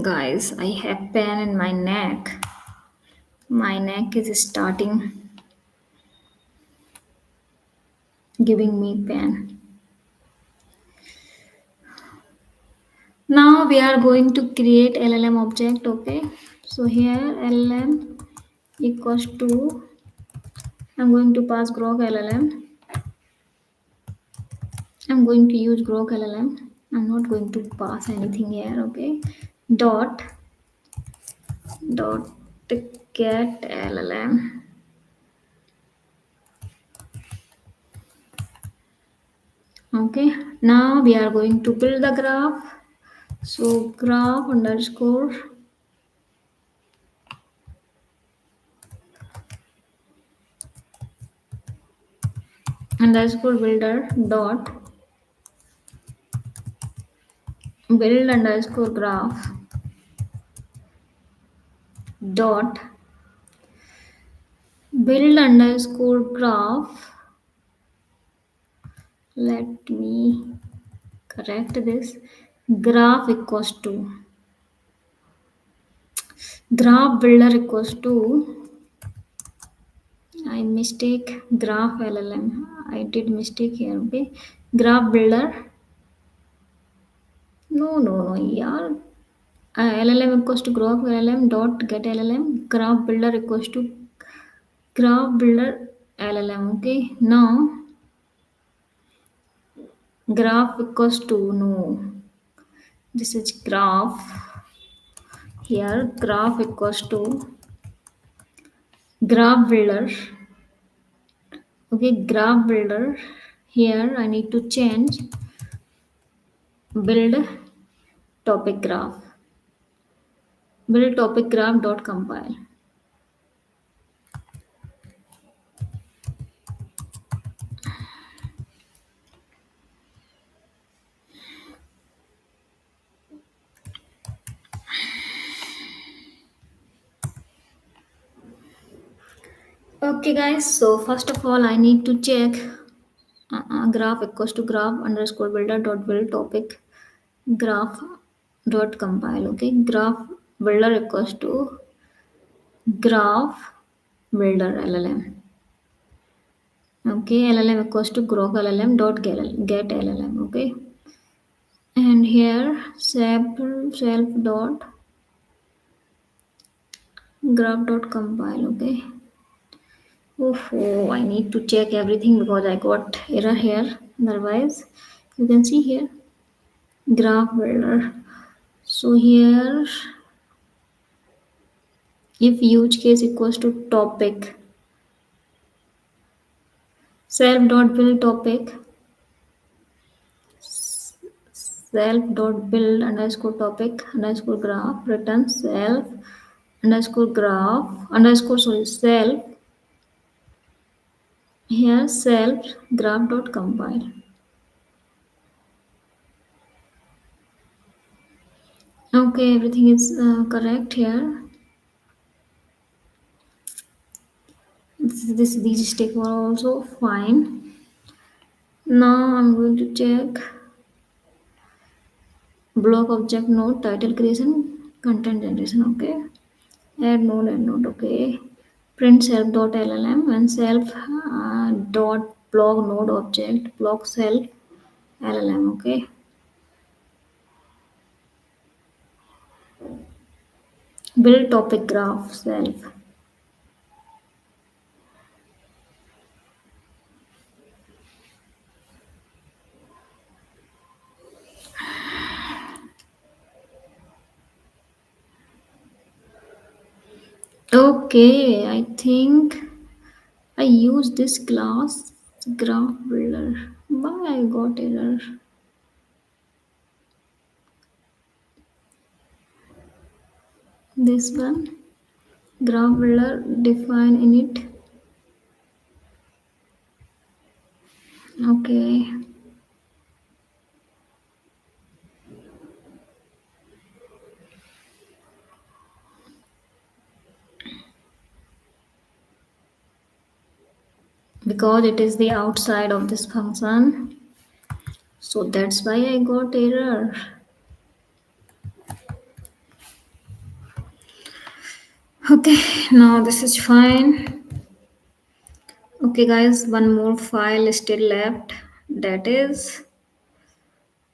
Guys, I have pain in my neck. My neck is starting giving me pain. Now we are going to create LLM object. Okay, so here LLM equals to, I'm going to pass Groq LLM. I'm going to use Groq LLM. I'm not going to pass anything here. Okay, dot dot get LLM. Okay, now we are going to build the graph. So graph underscore builder dot build underscore graph dot build underscore graph. Let me correct this. Graph equals to graph builder equals to, I mistake graph LLM. I did mistake here. Okay, graph builder. No, yeah. LLM equals to graph LLM dot get LLM. Graph builder equals to graph builder LLM. Okay, now graph equals to, no, this is graph. Here graph equals to graph builder Okay, graph builder. Here I need to change build topic graph. Build topic graph dot compile. Okay, guys. So first of all, I need to check graph equals to graph underscore builder dot build topic graph dot compile. Okay, graph builder equals to graph builder LLM. Okay, LLM equals to Groq LLM dot get LLM. Okay, and here self dot graph dot compile. Okay. Oh, I need to check everything because I got error here. Otherwise, you can see here graph builder. So here, if use case equals to topic self dot build topic self dot build underscore topic underscore graph return self underscore graph underscore sorry self here self graph dot compile. Okay, everything is correct here. These steps were also fine. Now I'm going to check block object node title creation content generation. Okay, add node. Okay, print self dot llm and self dot block node object block self llm. Okay, build topic graph self. Okay, I think I use this class graph builder. Why I got error? This one graph builder define init. Okay, because it is the outside of this function, so that's why I got error. Okay, now this is fine. Okay, guys, one more file is still left. That is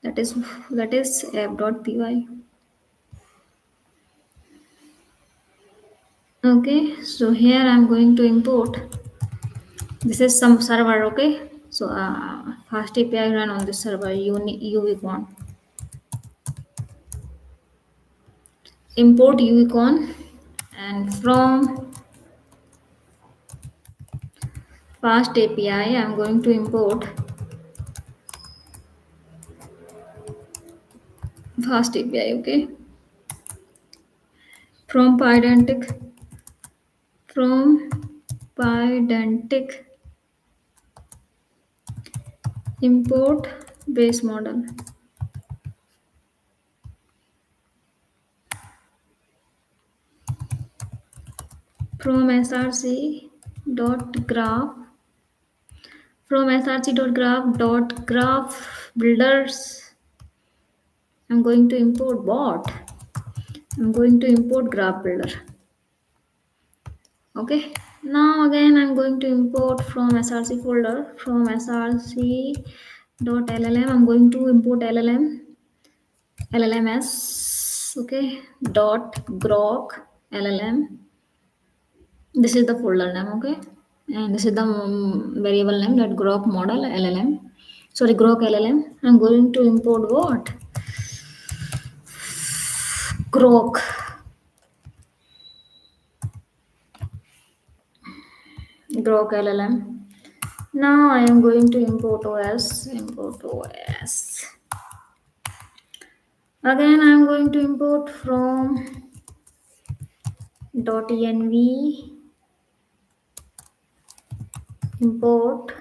that is that is app.py. Okay, so here I'm going to import. This is some server. Okay, so fast API run on this server. UVCon. Import UVCon, and from fast API I'm going to import fast API. Okay, from from Pydantic import base model. From src dot graph from src dot graph builders I'm going to import bot. I'm going to import graph builder. Okay, now again I'm going to import from src folder from src dot llm. I'm going to import llms. Okay, dot groq llm. This is the folder name. Okay, and this is the variable name that groq model llm. Sorry, groq llm. I'm going to import what? Groq. Groq llm. Now I am going to import OS. Import OS. Again, I am going to import from .env import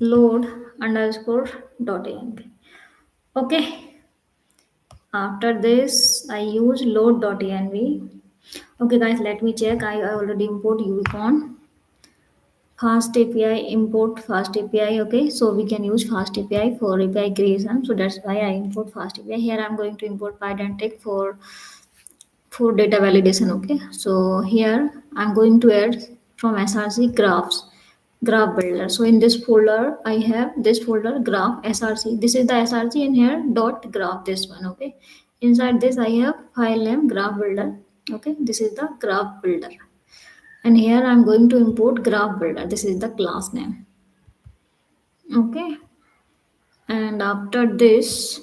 load underscore .env. Okay. After this, I use load.env. Okay, guys, let me check. I already import Ubicon. Fast API, import Fast API. Okay, so we can use Fast API for API creation. So that's why I import Fast API. Here I'm going to import Pydantic for data validation. Okay, so here I'm going to add from src graphs graph builder. So in this folder I have this folder graph src. This is the src, and here dot graph, this one. Okay, inside this I have file name graph builder. Okay, this is the graph builder, and here I'm going to import graph builder. This is the class name. Okay, and after this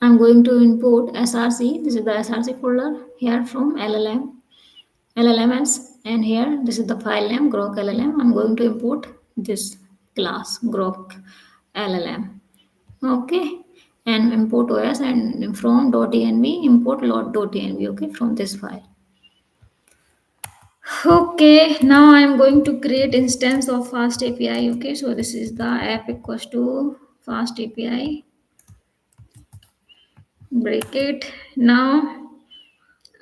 I'm going to import src. This is the src folder here from LLMs, and here this is the file name Groq LLM. I'm going to import this class Groq LLM. Okay, and import OS, and from .env import load.env. Okay, from this file. Okay, now I'm going to create instance of Fast API. Okay, so this is the app equals to Fast API. Break it. Now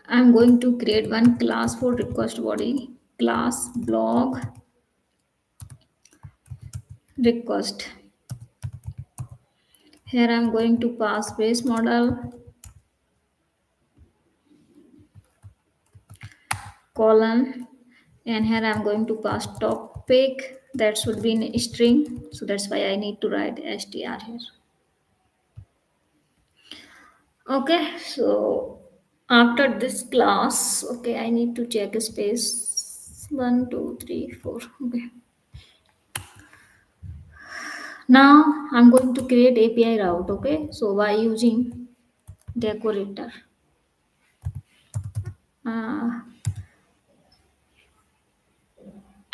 I'm going to create one class for request body, class blog request. Here I'm going to pass base model, colon, and here I'm going to pass topic. That should be in a string, so that's why I need to write str here. Okay, so after this class, okay, I need to check a space. 1 2 3 4. Okay, now I'm going to create API route. Okay, so by using decorator, uh,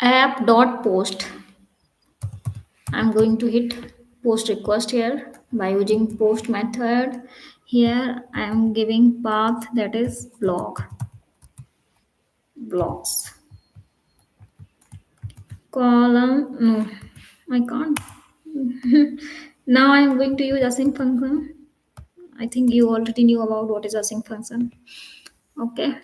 app.post, I'm going to hit post request here by using post method. Here I am giving path, that is blogs, column. No, I can't. Now I am going to use async function. I think you already knew about what is async function. Okay,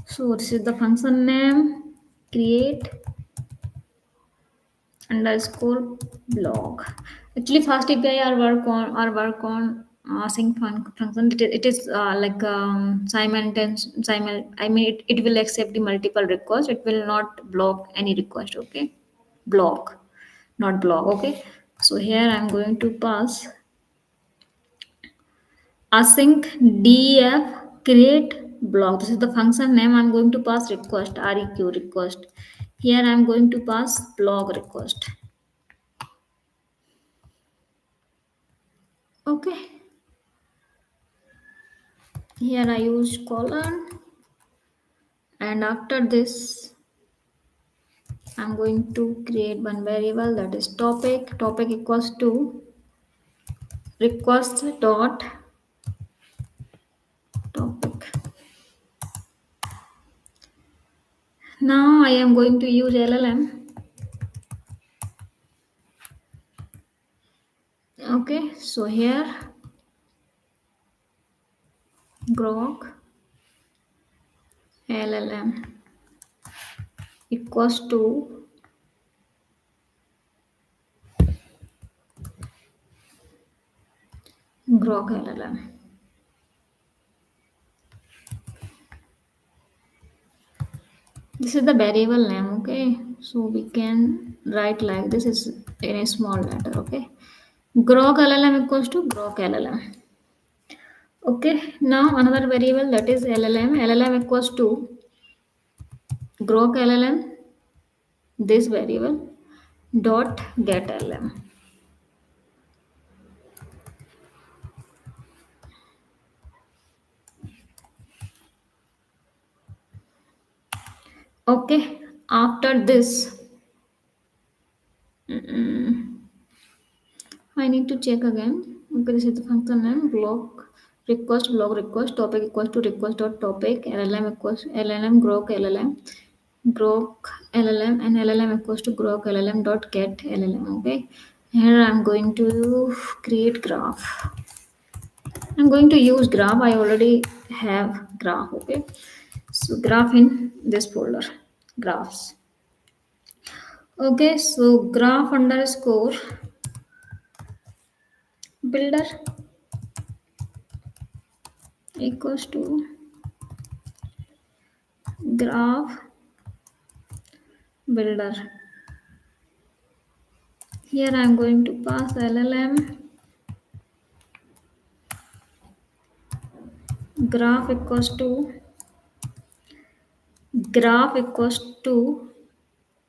so this is the function name, create underscore blog. Actually, fast API are work on sync function. It is like I mean, it will accept the multiple requests. It will not block any request. Okay, block, not block. Okay, so here I'm going to pass async def create block. This is the function name. I'm going to pass request, req request. Here I'm going to pass blog request. Okay, here I use colon, and after this I'm going to create one variable, that is topic equals to request dot topic. Now I am going to use LLM. Okay, so here Groq LLM equals to Groq LLM. This is the variable name. Okay, so we can write like this is in a small letter. Okay, Groq LLM equals to Groq LLM. Okay, now another variable, that is LLM. LLM equals to Groq LLM, this variable dot get LM. Okay, after this, I need to check again. Okay, this is the function name block request topic equals to request dot topic LLM equals LLM Groq LLM Groq LLM and LLM equals to Groq LLM dot get LLM. Okay, here I'm going to create graph. I'm going to use graph. I already have graph. Okay, so graph in this folder, graphs. Okay, so graph underscore builder equals to graph builder. Here I am going to pass LLM graph equals to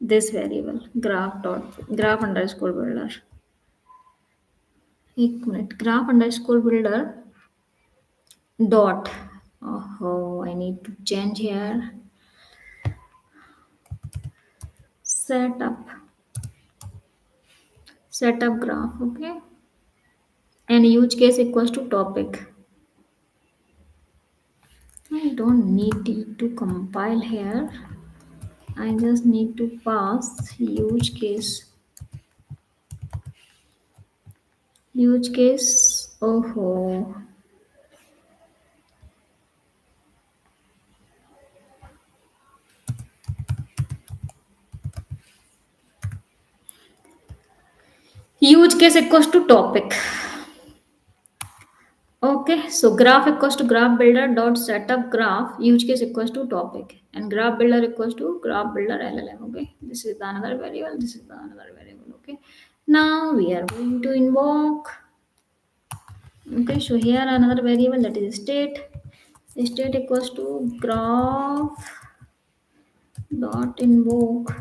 this variable graph underscore builder. एक minute, graph underscore builder dot. Oh, I need to change here. Setup graph. Okay, and use case equals to topic. I don't need it to compile here. I just need to pass use case. Oh, use case equals to topic. Okay, so graph equals to graph builder dot setup graph use case equals to topic and graph builder equals to graph builder LLM. Okay, this is the another variable. This is the another variable. Okay, now we are going to invoke. Okay, so here another variable, that is state. State equals to graph dot invoke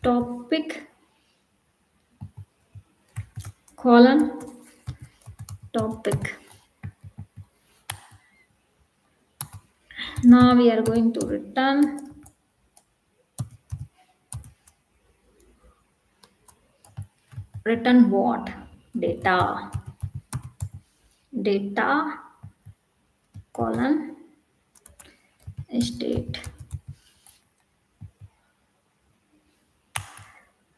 topic colon topic. Now we are going to return what? Data colon state.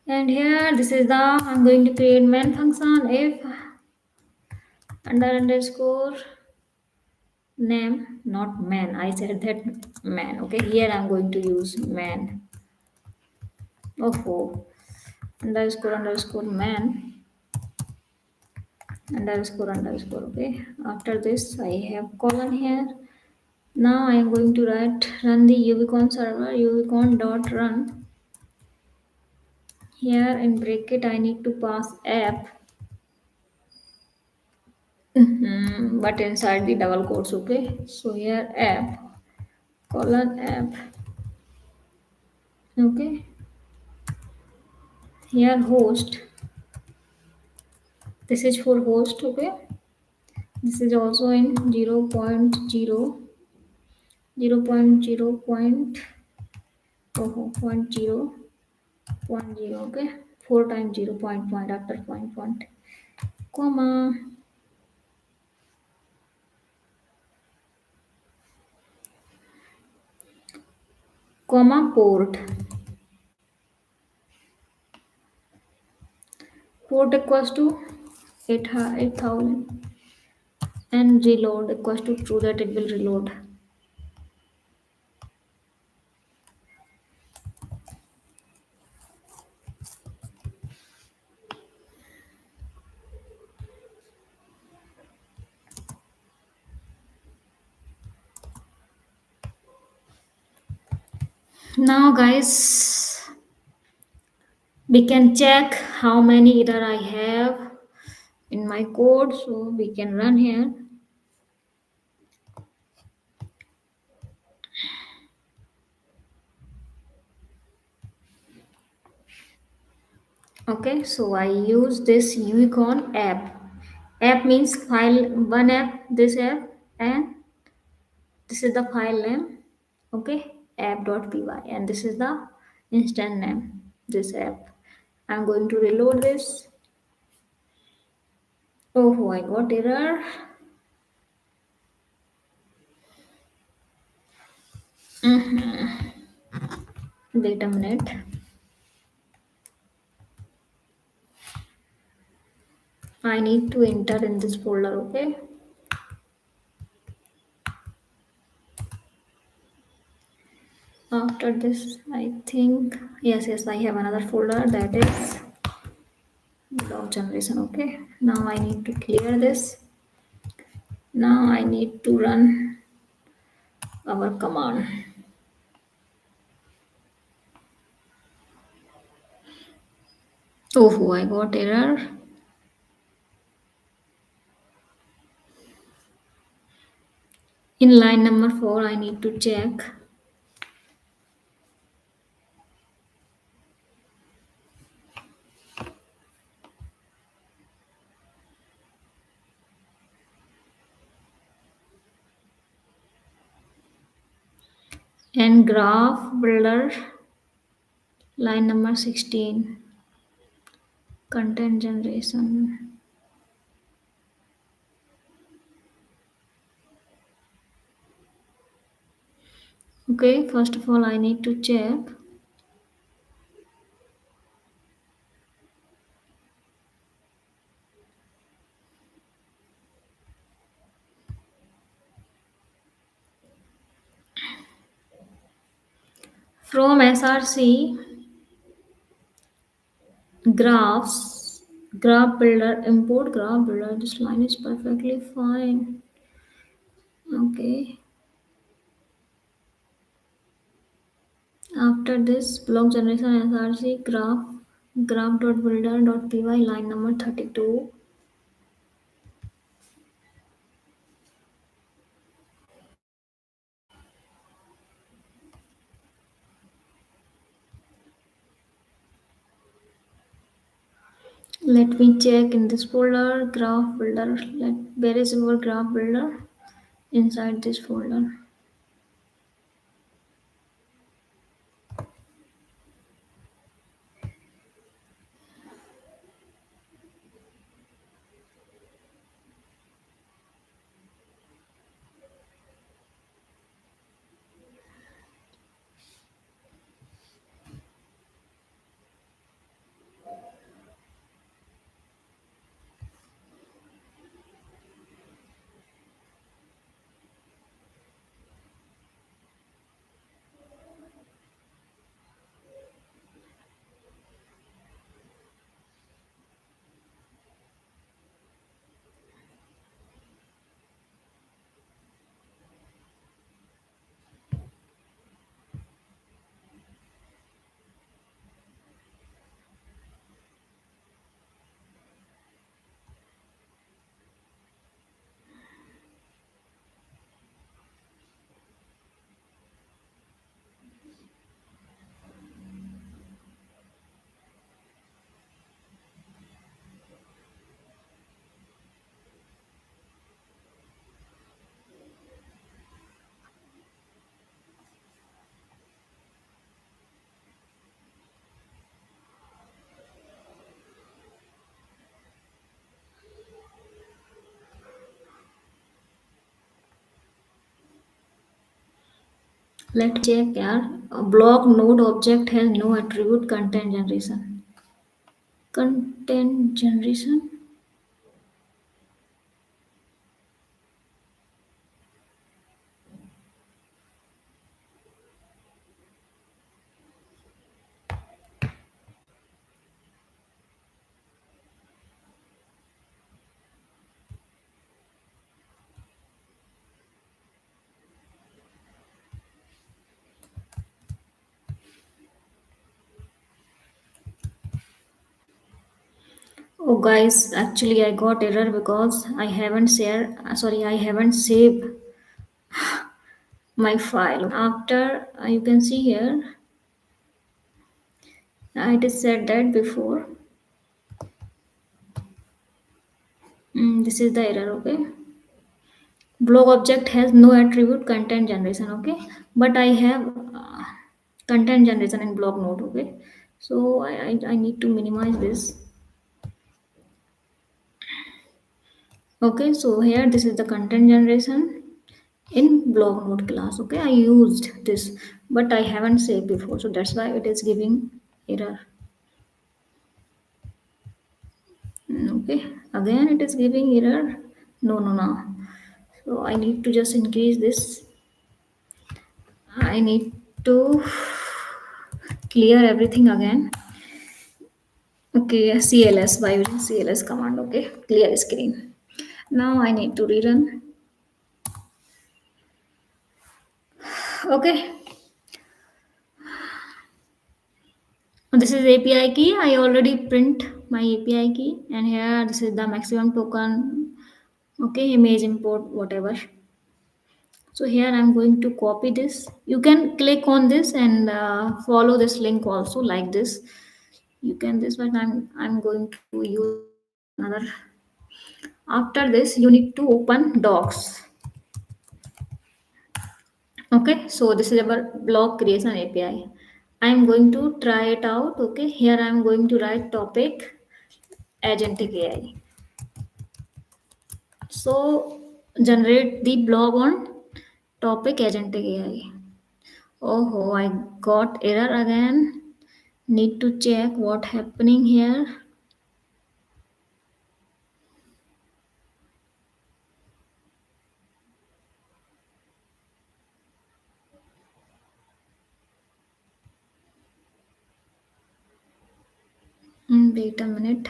And here this is the, I'm going to create main function if underscore name, not man. I said that man. Okay, here I'm going to use man. Oh, underscore man underscore. Okay, after this I have colon here. Now I am going to run the ubicon server ubicon dot run. Here in bracket I need to pass app. But inside the double quotes. Okay, so here app colon app. Okay, here host, this is for host. Okay, this is also in 0.0 okay, 4 times 0 point after point comma port equals to 8000 and reload equals to true, that it will reload. Now guys, we can check how many error I have in my code, so we can run here. Okay, so I use this unicorn app App means file, one app, this app, and this is the file name. Okay, app.py, and this is the instance name, this app. I'm going to reload this. Oh, I got error. Wait a minute. I need to enter in this folder. Okay, after this I think, yes, I have another folder, that is log generation. Okay, now I need to clear this. Now I need to run our command. Oh, I got error. In line number 4, I need to check. And graph builder, line number 16, content generation. Okay, first of all, I need to check. From SRC, graphs, graph builder, import graph builder. This line is perfectly fine. Okay. After this, block generation SRC, graph.builder.py, line number 32. Let me check in this folder, graph builder. Where is our graph builder? Inside this folder. Let's check here. A block node object has no attribute content generation. Content generation? Oh guys, actually I got error because I haven't I haven't saved my file. After you can see here, I just said that before. This is the error. Okay, blog object has no attribute content generation. Okay, but I have content generation in blog node. Okay, so I need to minimize this. Okay, so here this is the content generation in blog node class. Okay, I used this, but I haven't saved before, so that's why it is giving error. Okay, again it is giving error. No, no, no. So I need to just increase this. I need to clear everything again. Okay, CLS, by using CLS command. Okay, clear screen. Now I need to rerun. Okay, this is API key. I already print my API key, and here this is the maximum token. Okay, image import, whatever. So here I'm going to copy this. You can click on this and follow this link also like this. You can this, but I'm going to use another. After this, you need to open docs. Okay, so this is our blog creation API. I'm going to try it out. Okay, here I'm going to write topic agentic AI. So generate the blog on topic agentic AI. Oh, I got error again. Need to check what happening here. Wait a minute.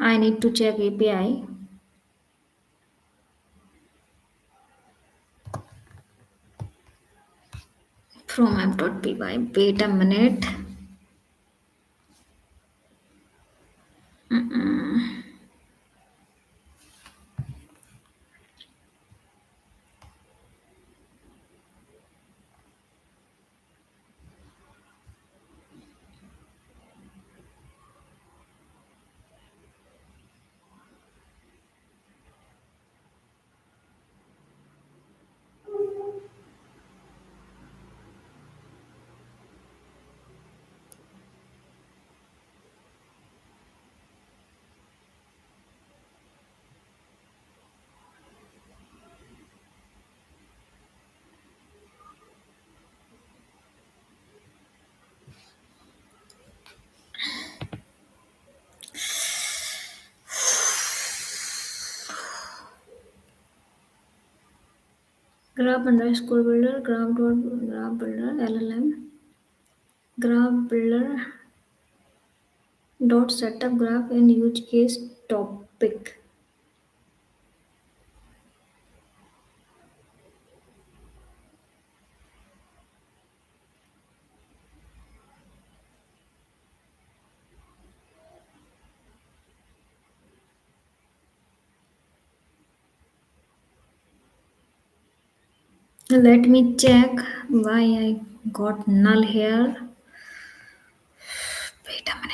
I need to check API from app.py. Wait a minute. Graph underscore builder, graph builder, LLM, graph builder dot setup graph and use case topic. Let me check why I got null here. Wait a minute.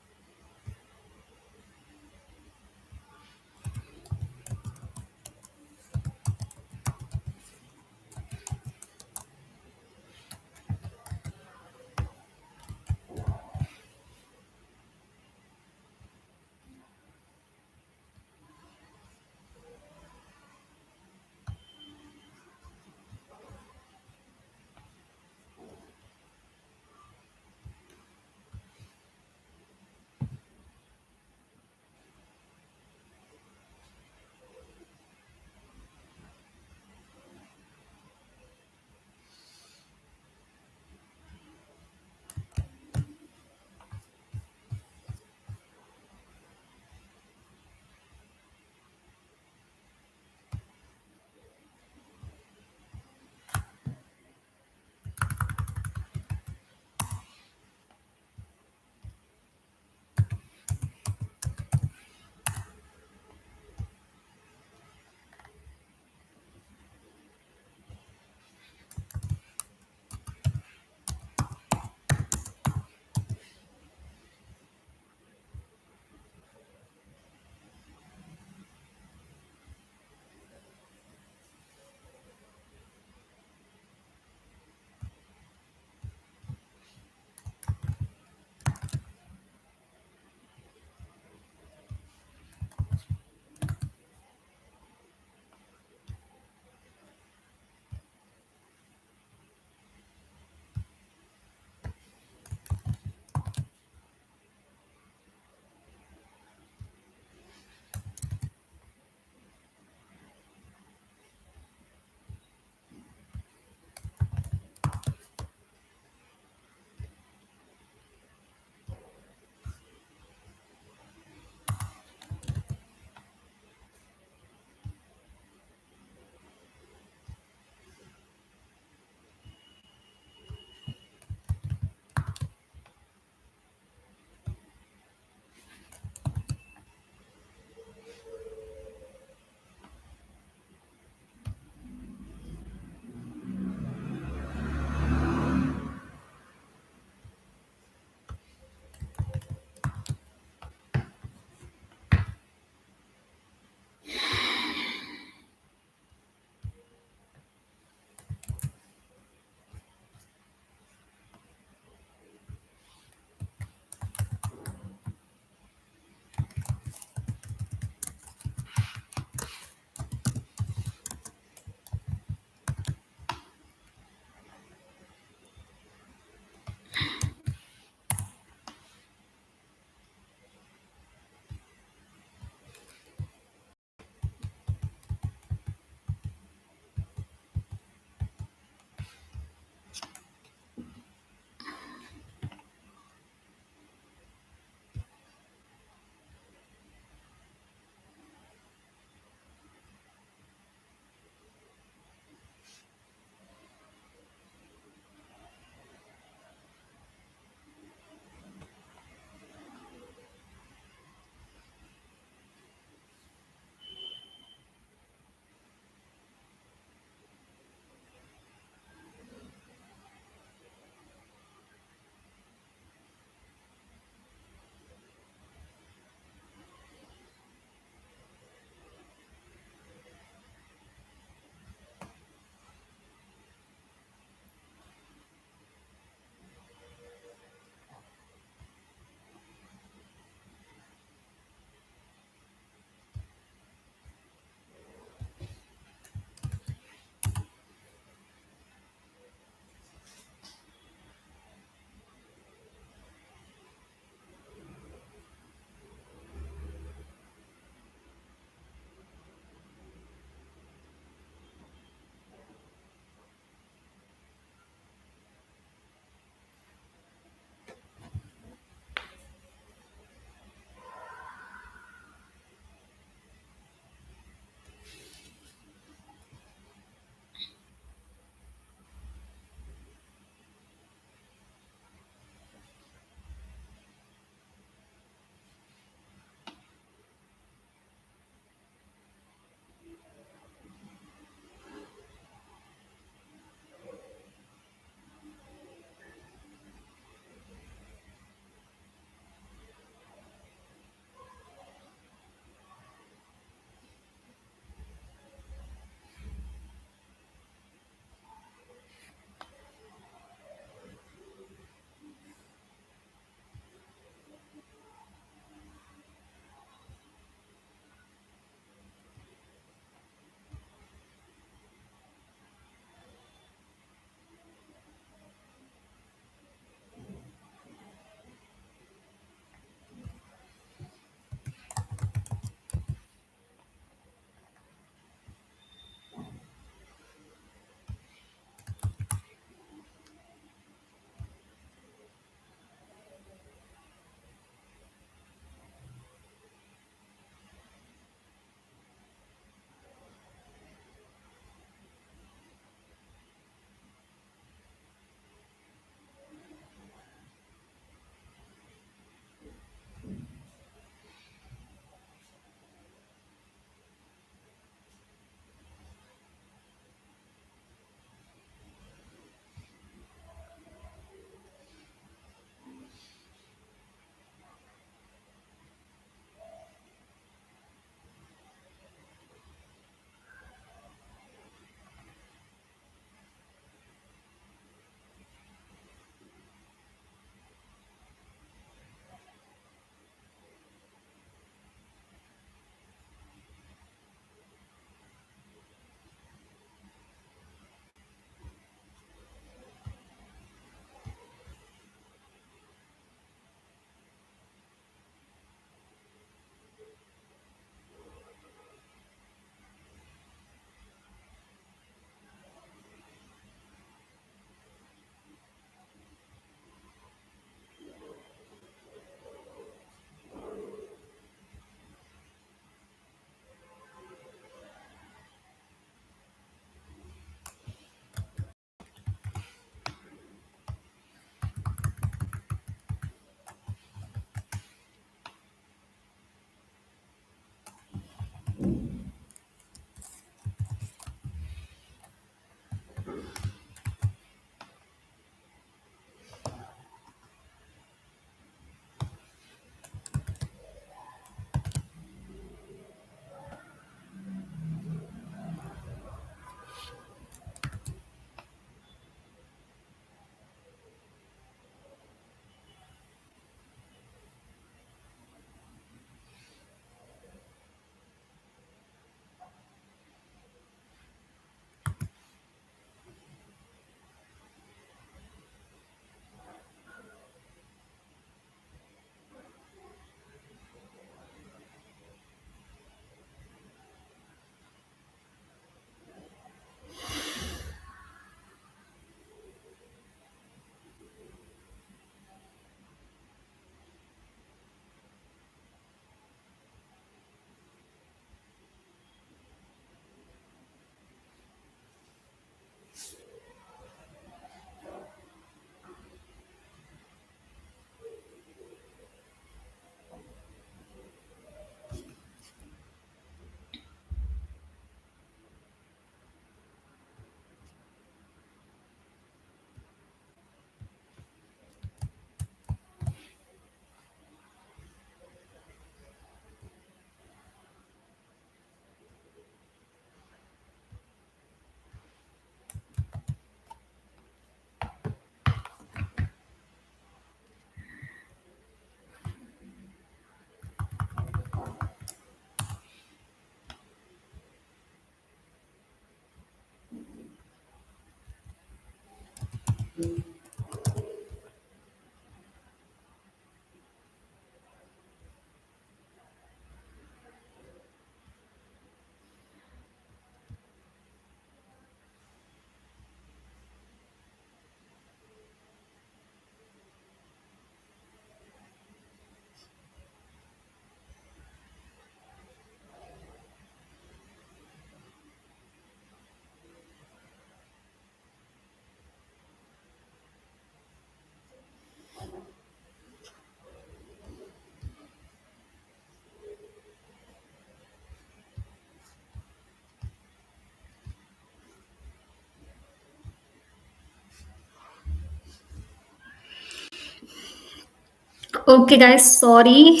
Okay guys, sorry,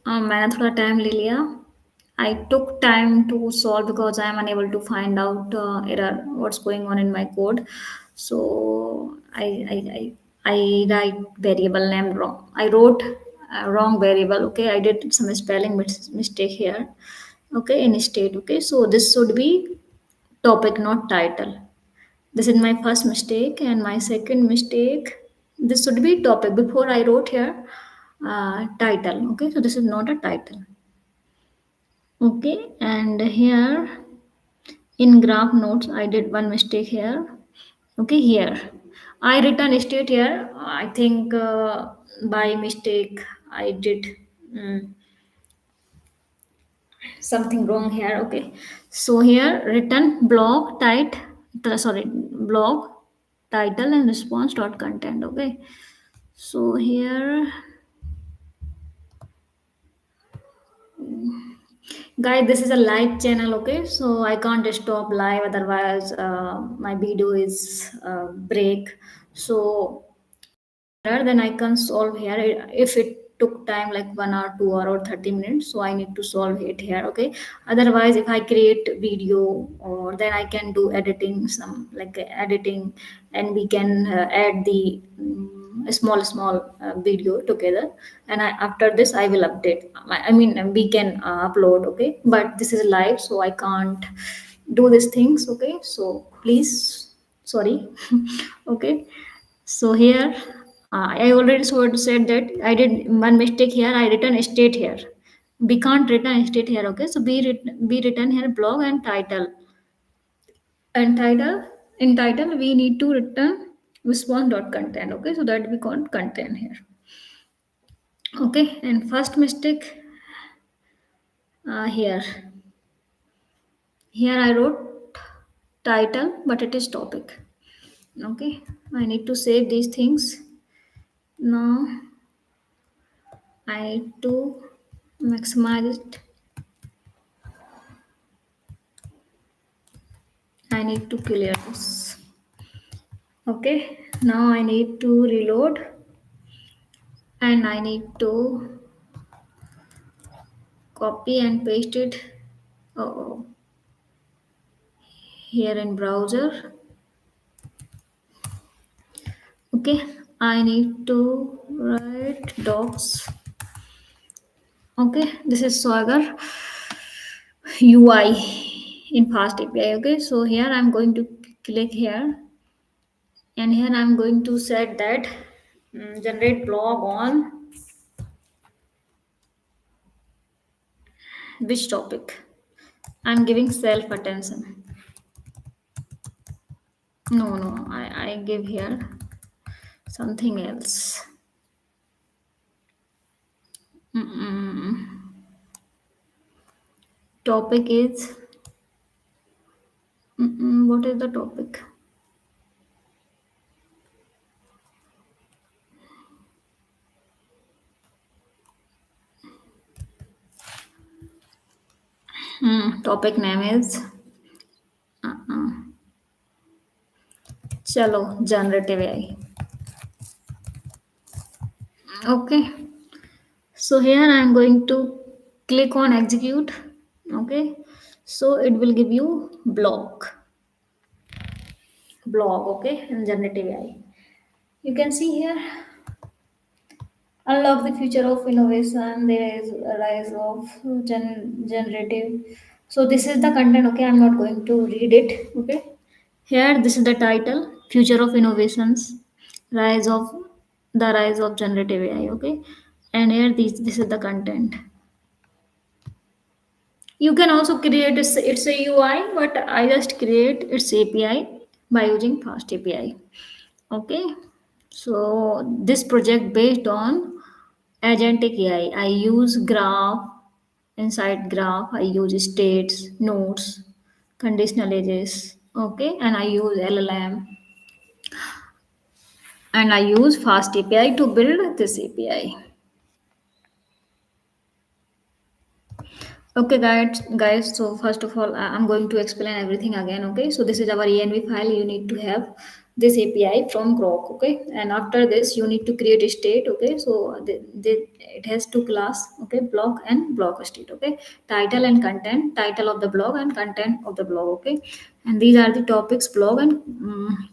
मैंने थोड़ा time ले लिया. I took time to solve because I am unable to find out error what's going on in my code. So I I I, I write variable name wrong. I wrote wrong variable. Okay, I did some spelling mistake here. Okay, in state. Okay, so this should be topic, not title. This is my first mistake, and my second mistake. This should be topic. Before I wrote here title. Okay, so this is not a title. Okay, and here in graph notes, I did one mistake here. Okay, here I written state here. I think by mistake I did mm, something wrong here. Okay, so here written blog sorry, blog title and response dot content. Okay, so here, guys, this is a live channel. Okay, so I can't stop live, otherwise my video is break. So then I can solve here. If it took time like 1 hour, 2 hour, or 30 minutes, so I need to solve it here. Okay. Otherwise, if I create video, or then I can do editing, some like editing, and we can add the small video together. And after this, I will update. I mean, we can upload. Okay. But this is live, so I can't do these things. Okay. So please, sorry. Okay, so here, I already said that I did one mistake here. I written state here. We can't written state here. Okay, so be written here blog and title. And title, in title we need to return response dot content. Okay, so that we can't content here. Okay, and first mistake here. Here I wrote title, but it is topic. Okay, I need to save these things. Now I need to maximize it. I need to clear this. Okay, now I need to reload, and I need to copy and paste it oh, here in browser. Okay, I need to write docs. Okay, this is Swagger UI in FastAPI. Okay, so here I'm going to click here, and here I'm going to set that generate blog on which topic. I'm giving self attention. No, I give here something else. Mm-mm. Topic is what is the topic? Topic name is chalo generative AI. Okay, so here I am going to click on execute. Okay, so it will give you blog. Okay, and generative AI. You can see here, unlock the future of innovation. There is a rise of generative. So this is the content. Okay, I'm not going to read it. Okay, Here, this is the title: Future of Innovations, Rise of Rise of Generative AI. Okay, and here this is the content. You can also create it's a UI, but I just create its API by using Fast API. Okay, so this project based on agentic AI. I use graph. Inside graph, I use states, nodes, conditional edges. Okay, and I use LLM, and I use Fast API to build this API. Okay, guys. So first of all, I'm going to explain everything again. Okay, so this is our env file. You need to have this API from Groq. Okay, and after this, you need to create a state. Okay, so it has two class. Okay, block and block state. Okay, title and content. Title of the blog and content of the blog. Okay, and these are the topics, blog and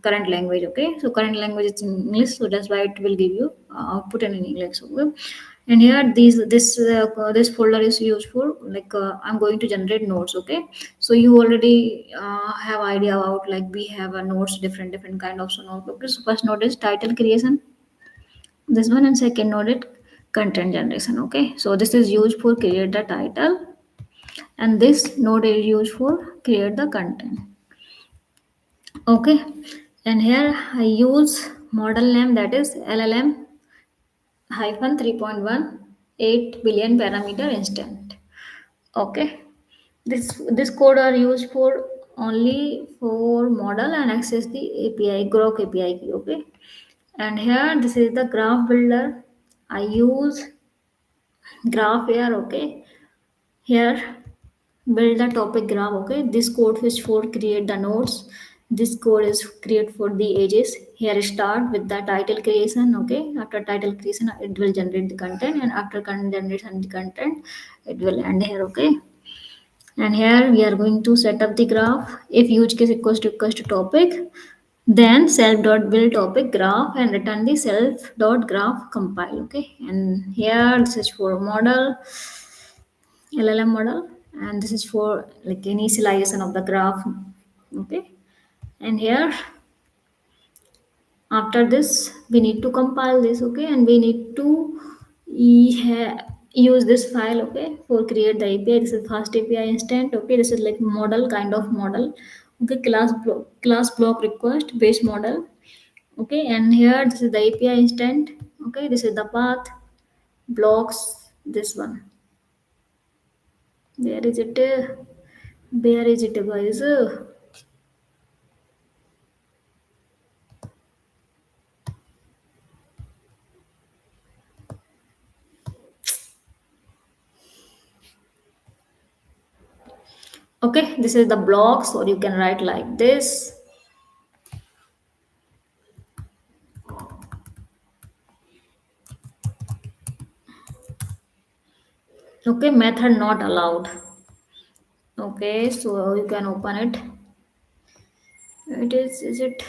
current language. Okay, so current language is in English, so that's why it will give you output in English. Okay, and here this folder is used for like I'm going to generate nodes. Okay, so you already have idea about like we have a nodes, different kind of so node. Okay, so first node is title creation, this one, and second node is content generation. Okay, so this is used for create the title, and this node is used for create the content. Okay, and here I use model name, that is LLM hyphen 3.18 billion parameter instant. Okay, this code are used for only for model and access the API, Groq API key. Okay, and here this is the graph builder. I use graph here. Okay, here build the topic graph. Okay, this code is for create the nodes, this code is create for the edges. Here start with the title creation. Okay, after title creation it will generate the content, and after generation the content it will end here. Okay, and here we are going to set up the graph. If use case equals to topic, then self dot build topic graph and return the self dot graph compile. Okay, and here this is for model, LLM model, and this is for like initialization of the graph. Okay, and here after this we need to compile this. Okay, and we need to use this file. Okay, for create the API. This is fast API instant. Okay, this is like model, kind of model. Okay, class block request base model. Okay, and here this is the API instant. Okay, this is the path, blocks, this one. Where is it? Where is it, guys? Okay, this is the blocks, or you can write like this. Okay, method not allowed. Okay, so you can open it. Is it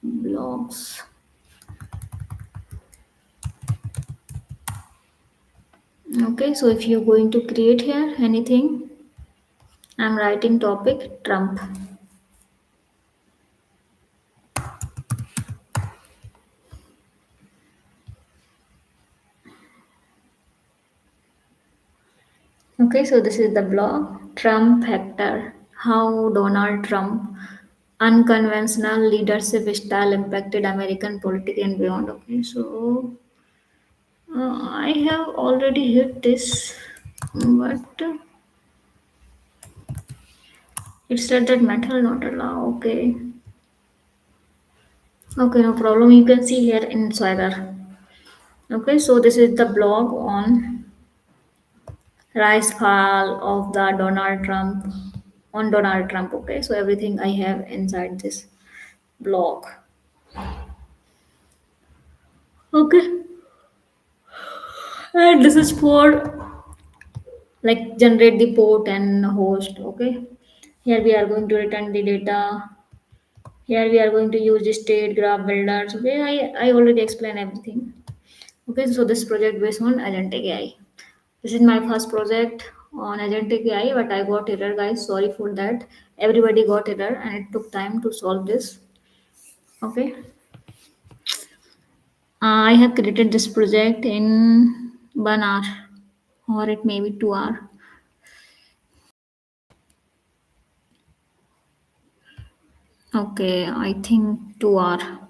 blocks? Okay, so if you're going to create here anything, I'm writing topic Trump. Okay, so this is the blog Trump Factor. How Donald Trump unconventional leadership style impacted American politics and beyond. Okay, so I have already hit this, but it said that metal not allowed. Okay, okay, no problem. You can see here in Swagger. Okay, so this is the blog on rise fall of the Donald Trump, on Donald Trump. Okay, so everything I have inside this blog. Okay, and this is for like generate the port and host. Okay, here we are going to return the data. Here we are going to use the state graph builders. Okay, I already explained everything. Okay, so this project based on agentic AI. This is my first project. on agentic AI, but I got error, guys. Sorry for that. Everybody got error, and it took time to solve this. Okay. I have created this project in 1 hour, or it may be 2 hour. Okay, I think 2 hour.